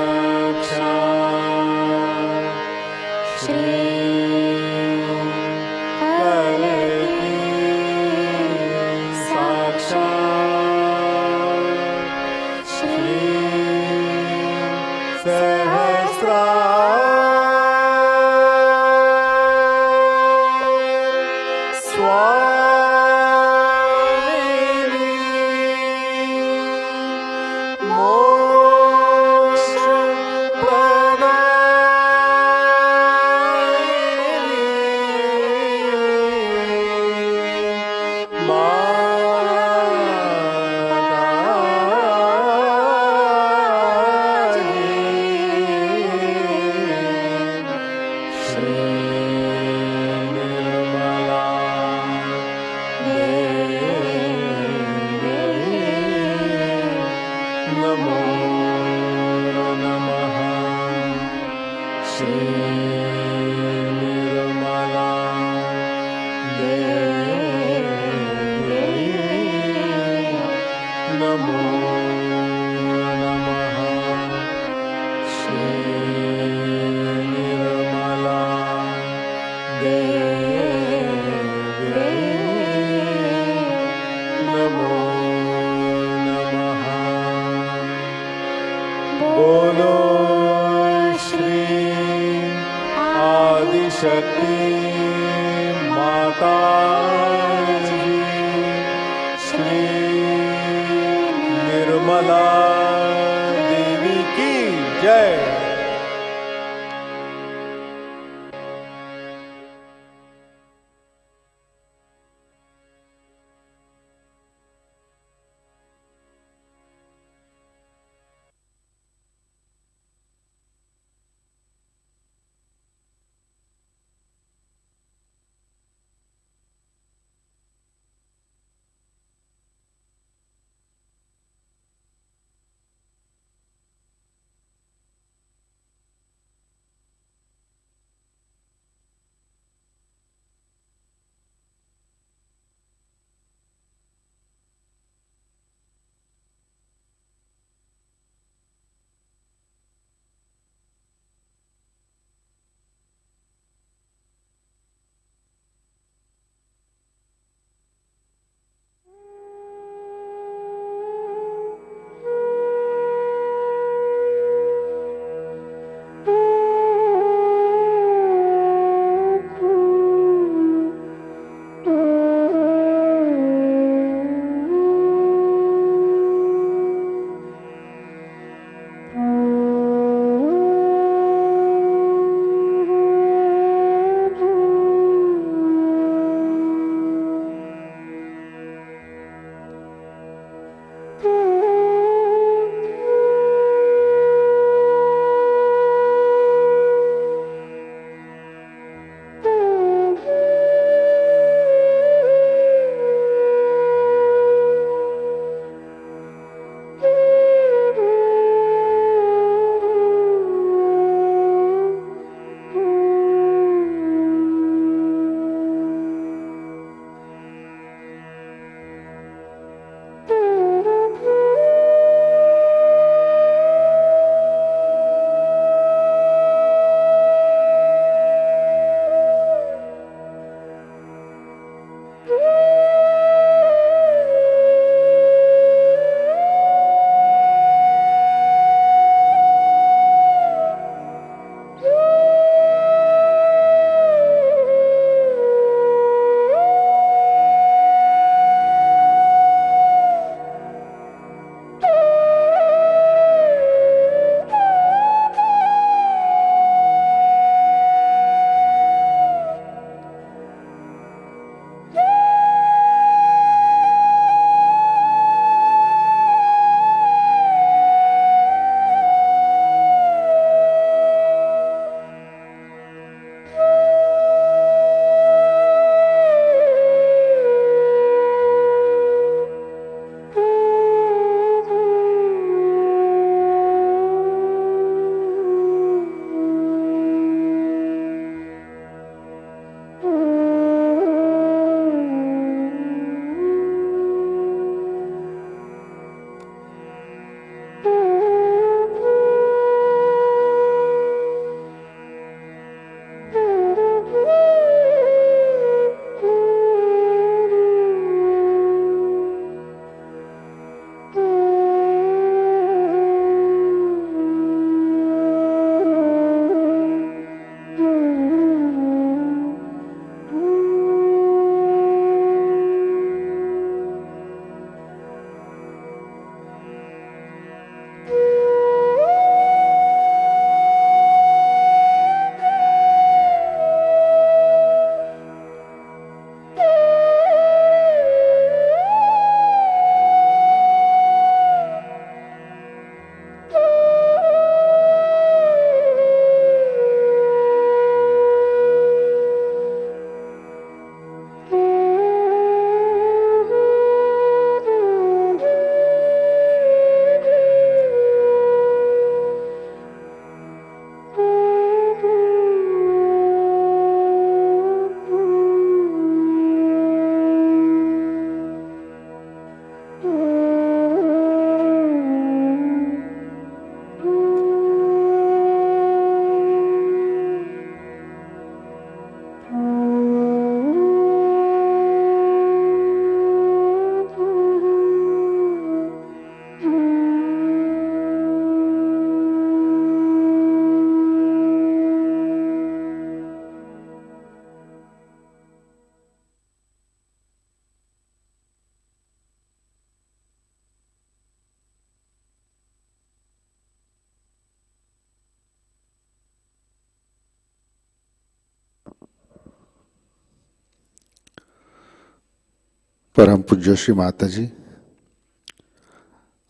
परम पूज्य श्री माता जी,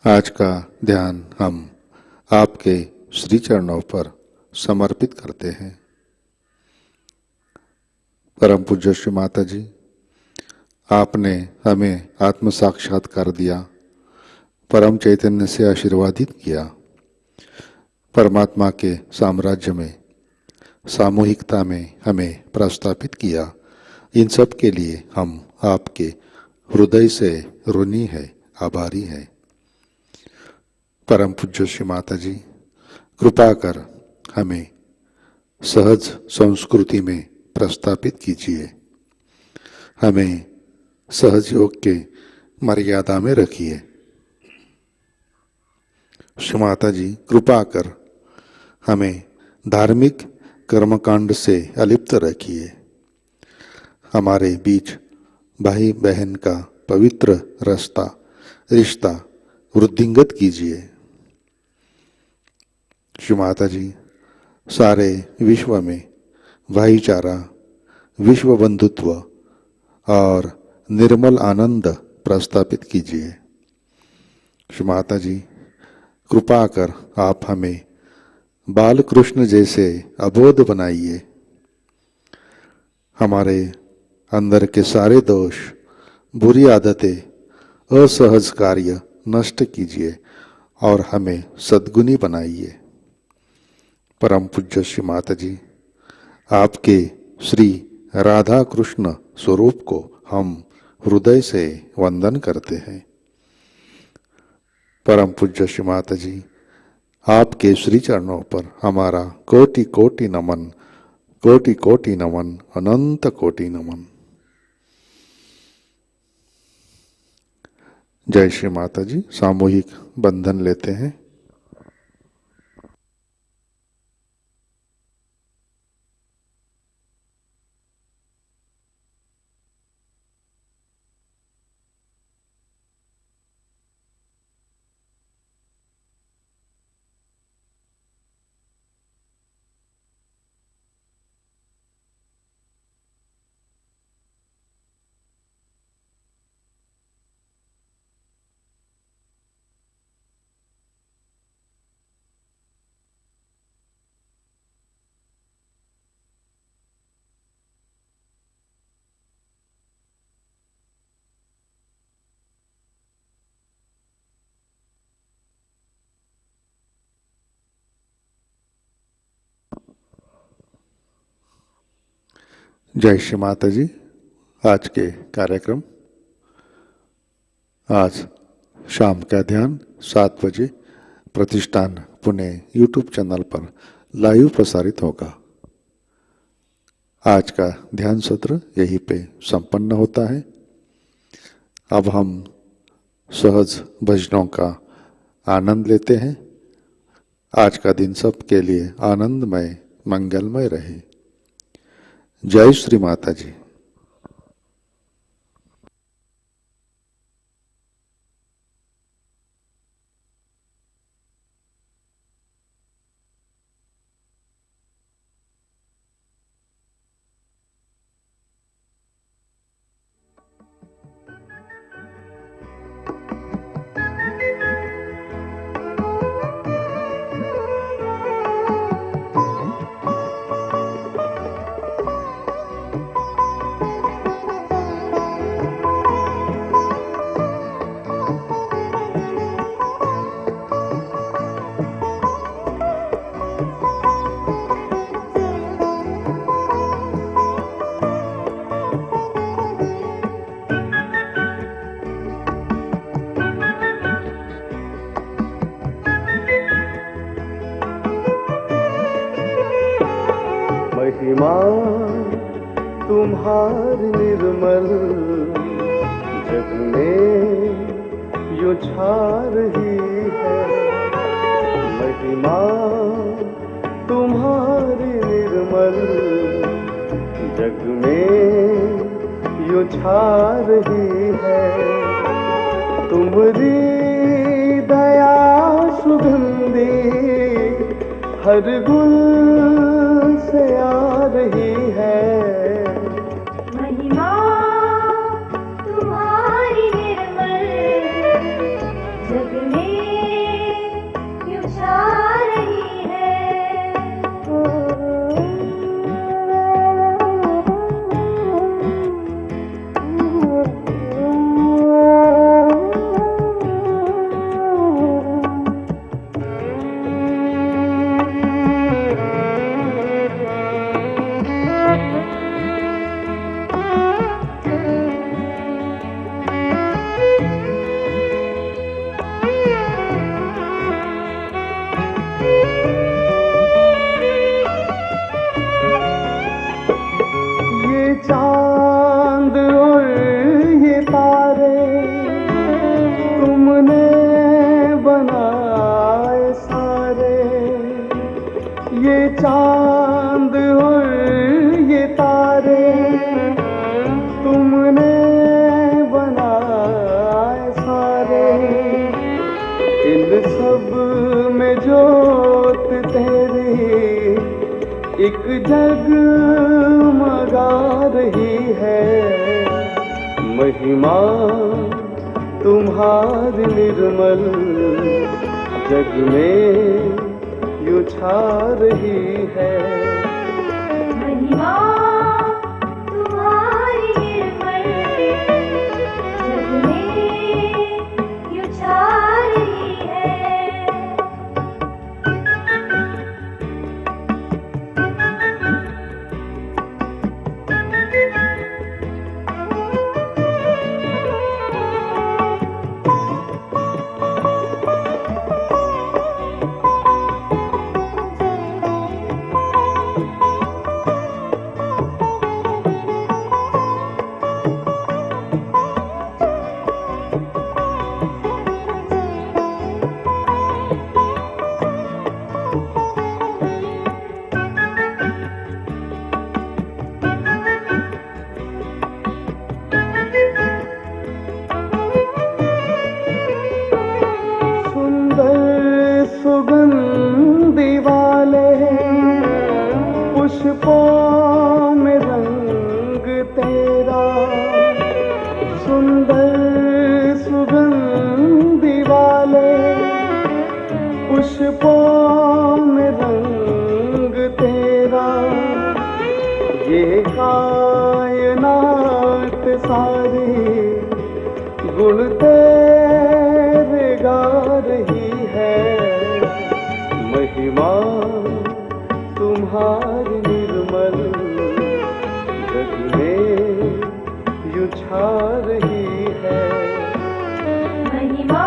आज का ध्यान हम आपके श्री चरणों पर समर्पित करते हैं। परम पूज्य श्री माता जी, आपने हमें आत्म साक्षात्कार दिया, परम चैतन्य से आशीर्वादित किया, परमात्मा के साम्राज्य में, सामूहिकता में हमें प्रस्थापित किया। इन सब के लिए हम आपके हृदय से ऋणी है, आभारी है। परम पूज्य श्री माता जी, कृपा कर हमें सहज संस्कृति में प्रस्थापित कीजिए, हमें सहज योग के मर्यादा में रखिए। श्री माता जी, कृपा कर हमें धार्मिक कर्मकांड से अलिप्त रखिए, हमारे बीच भाई बहन का पवित्र रिश्ता वृद्धिंगत कीजिए। श्री माता जी, सारे विश्व में भाईचारा, विश्व बंधुत्व और निर्मल आनंद प्रस्थापित कीजिए। श्री माता जी, कृपा कर आप हमें बाल कृष्ण जैसे अबोध बनाइए, हमारे अंदर के सारे दोष, बुरी आदतें, असहज कार्य नष्ट कीजिए और हमें सद्गुणी बनाइए। परम पूज्य श्री माता जी, आपके श्री राधा कृष्ण स्वरूप को हम हृदय से वंदन करते हैं। परम पूज्य श्री माता जी, आपके श्री चरणों पर हमारा कोटि कोटि नमन, कोटि कोटि नमन, अनंत कोटि नमन। जय श्री माता जी। सामूहिक बंधन लेते हैं। जय श्री माता जी। आज के कार्यक्रम, आज शाम का ध्यान 7 बजे प्रतिष्ठान पुणे यूट्यूब चैनल पर लाइव प्रसारित होगा। आज का ध्यान सत्र यहीं पे संपन्न होता है। अब हम सहज भजनों का आनंद लेते हैं। आज का दिन सबके लिए आनंदमय, मंगलमय रहे। जय श्री माता जी। महिमा तुम्हारी निर्मल जग में यो छा रही है। महिमा तुम्हारी निर्मल जग में यो छा रही है। तुम्हारी दया सुगंधी हर गुल से आ रही है। महिमा तुम्हारी ये चांद और ये तारे तुमने बनाए सारे, इन सब में जोत तेरी एक जगमगा रही है। महिमा तुम्हारी निर्मल जग में यूं छा रही है। महिमा तुम्हारी निर्मल जग में यूं छा रही है। सुगंधी वाले पुष्पों में रंग तेरा, सुंदर सुगंधी वाले पुष्पों में रंग तेरा। ये कायनात सारी गुण तेरे गा रही है। महिमा तुम्हारी निर्मल जग में यूं छा रही है। महिमा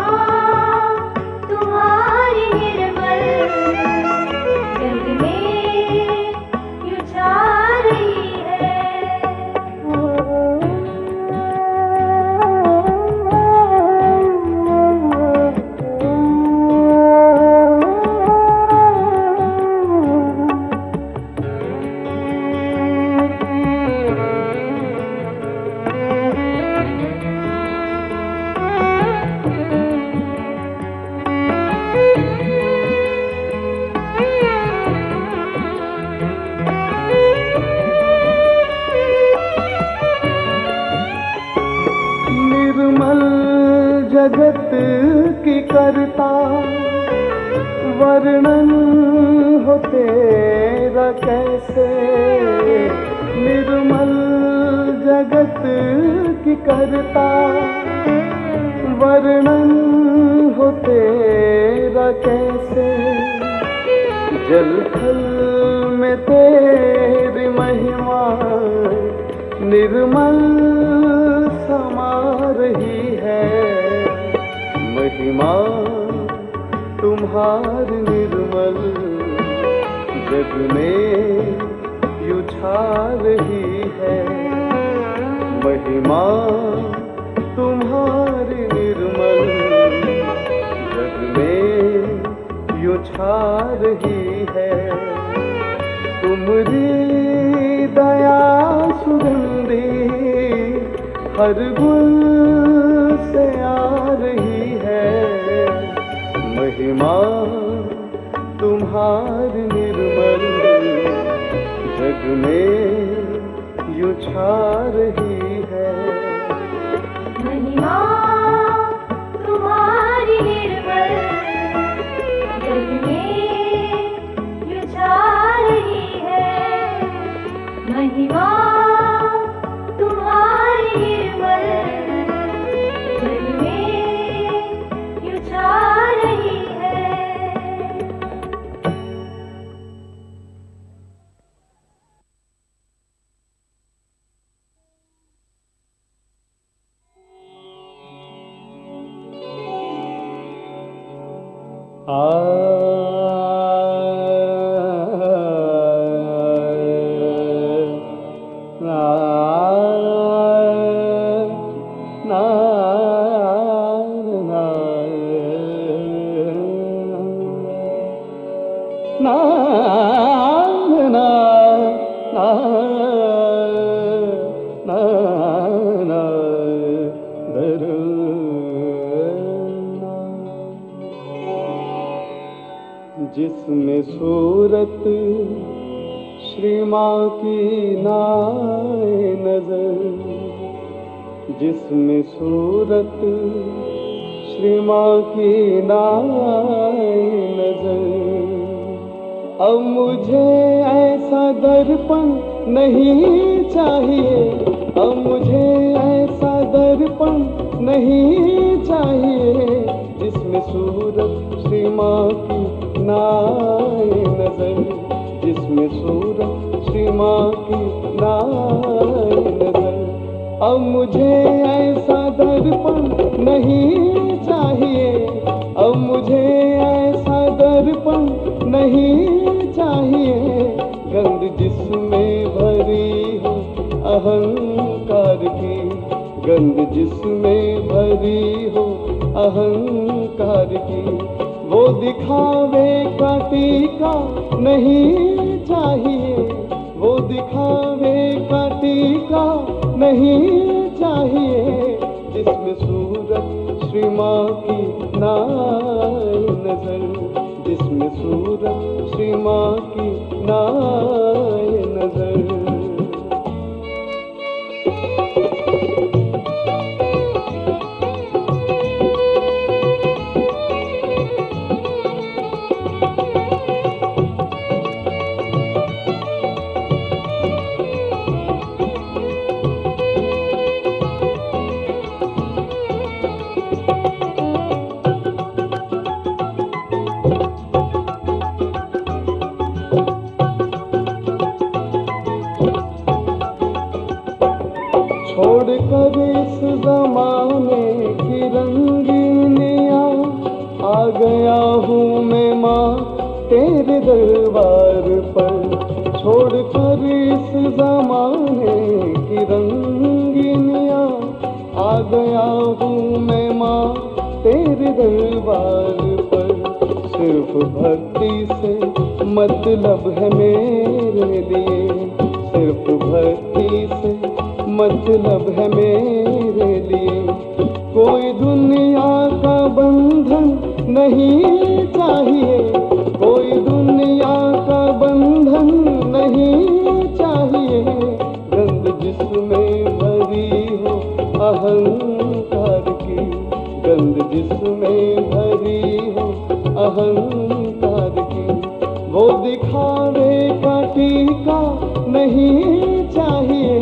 तुम्हारी निर्मल जग में यूं छा रही है। निर्मल जगत की करता वर्णन हो तेरा कैसे। निर्मल जगत की करता वर्णन हो तेरा कैसे। जल थल में तेरी महिमा निर्मल समा रही है। महिमा तुम्हारी निर्मल जग में यूं छा रही है। महिमा तुम्हारी निर्मल जग में यूं छा रही है। तुम्हारी दया सुगंधी हर गुल से आ रही है। महिमा तुम्हारी निर्मल जग में यूं छा रही है। महिमा तुम्हारी निर्मल जग में यूं छा रही है। महिमा तुम्हारी निर्मल जग में यूं छा रही है। ना जिसमें सूरत श्री माँ की नाए नजर, जिसमें सूरत श्री माँ की नाए नजर। अब मुझे ऐसा दर्पण नहीं चाहिए, अब मुझे ऐसा दर्पण नहीं चाहिए, जिसमें सूरत श्री माँ की नाए नजर, जिसमें सूरत श्री माँ की नाए नजर। अब मुझे ऐसा दर्पण नहीं चाहिए, अब मुझे ऐसा दर्पण नहीं चाहिए, गंध जिसमें भरी हो अहंकार की, गंध जिसमें भरी हो अहंकार की। वो दिखावे का टीका नहीं चाहिए, वो दिखावे का टीका नहीं चाहिए, जिसमें सूरत श्री माँ की नाए नजर, जिसमें सूरत श्री माँ की नाए नजर। छोड़कर इस जमाने की रंगीनियाँ, आ गया हूँ मैं माँ तेरे दरबार पर। छोड़कर इस जमाने की रंगीनियाँ, आ गया हूँ मैं माँ तेरे दरबार पर। सिर्फ भक्ति से मतलब है मेरे लिए, सिर्फ भक्ति से मतलब है मेरे लिए। कोई दुनिया का बंधन नहीं चाहिए, कोई दुनिया का बंधन नहीं चाहिए, गंध जिसमें भरी हो अहंकार की, गंध जिसमें भरी हो अहंकार की। वो दिखावे का टीका नहीं चाहिए,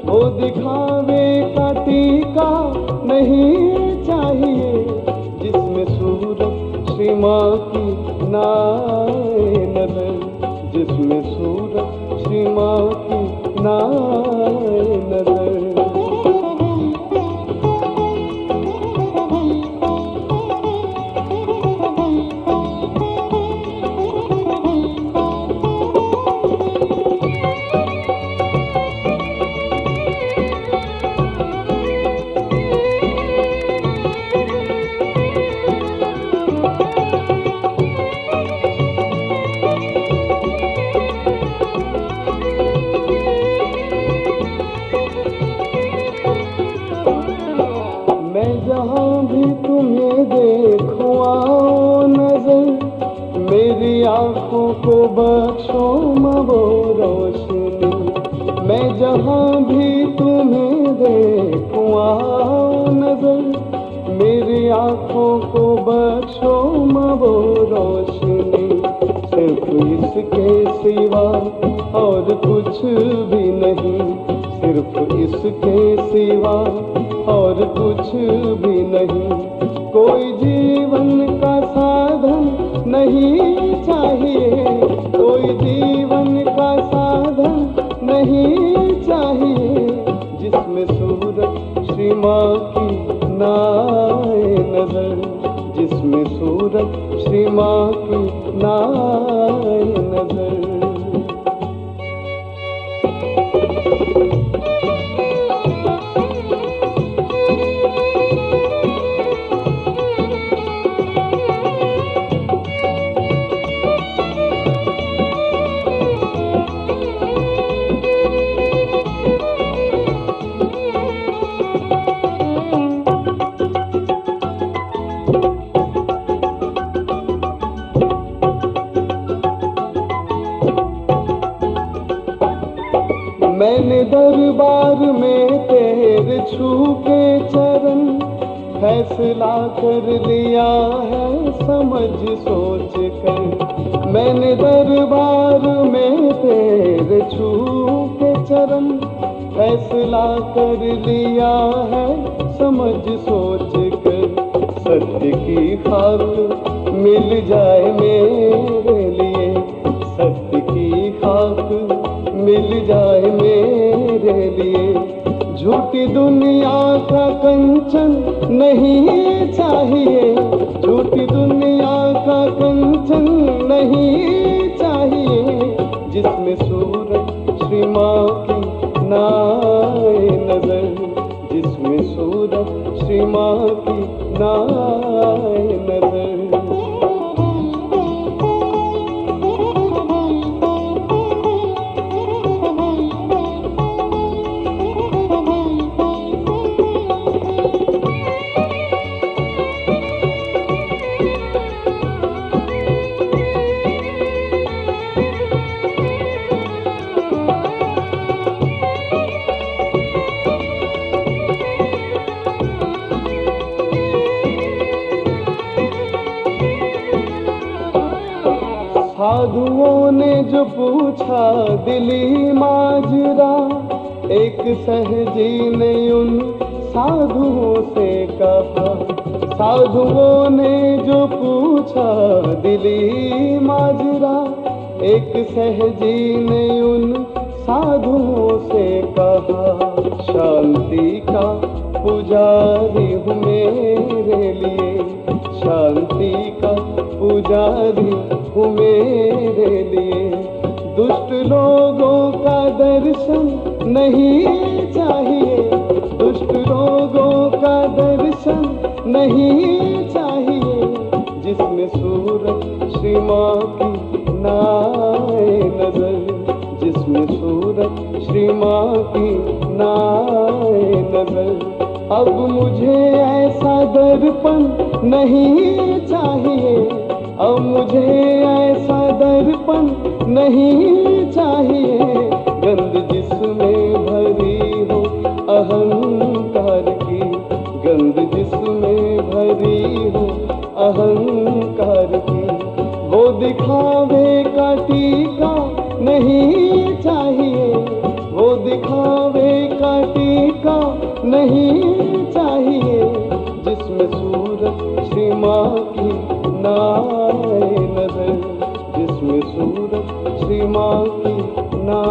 वो दिखावे का टीका नहीं चाहिए, जिसमें सूरत श्री माँ की नाए नजर, जिसमें सूरत श्री माँ की नाए नजर। जहाँ भी तुम्हें देखूं आओ नजर, मेरी आँखों को बख्शो माँ वो रोशनी। मैं जहाँ भी तुम्हें देखूं आओ नजर, मेरी आँखों को बख्शो माँ वो रोशनी। सिर्फ इसके सिवा और कुछ भी नहीं, सिर्फ इसके सिवा और कुछ भी नहीं। कोई जीवन का साधन नहीं चाहिए, कोई जीवन का साधन नहीं चाहिए, जिसमें सूरत श्री माँ की नाए नजर, जिसमें सूरत श्री माँ की नाए नजर। मैंने दरबार में तेरे छू के चरण फैसला कर लिया है समझ सोच कर। मैंने दरबार में तेरे छू के चरण फैसला कर लिया है समझ सोच कर। सत्य की खाक मिल जाए मेरे लिए, सत्य की खाक मिल जाए मेरे लिए। झूठी दुनिया का कंचन नहीं चाहिए, झूठी दुनिया का कंचन नहीं चाहिए। जिसमें सूरत श्री माँ की ना आए नजर, जिसमें सूरत श्री माँ की ना आए नजर। साधुओं ने जो पूछा दिली माजरा, एक सहजी ने उन साधुओं से कहा। साधुओं ने जो पूछा दिली माजरा, एक सहजी ने उन साधुओं से कहा। शांति का पुजारी हूँ मेरे लिए, शांति का पुजारी हूँ मेरे लिए। दुष्ट लोगों का दर्शन नहीं चाहिए, दुष्ट लोगों का दर्शन नहीं चाहिए। जिसमें सूरत श्री माँ की ना आए नजर, जिसमें सूरत श्री माँ की ना आए नजर। अब मुझे ऐसा दर्पण नहीं चाहिए, अब मुझे ऐसा दर्पण नहीं चाहिए। गंध जिसमें भरी हो अहंकार की, गंध जिसमें भरी हो अहंकार की। वो दिखावे का टीका नहीं चाहिए, वो दिखावे का टीका नहीं चाहिए। जिसमें सूरत श्री माँ की ना आए नजर, जिसमें सूरत श्री माँ की ना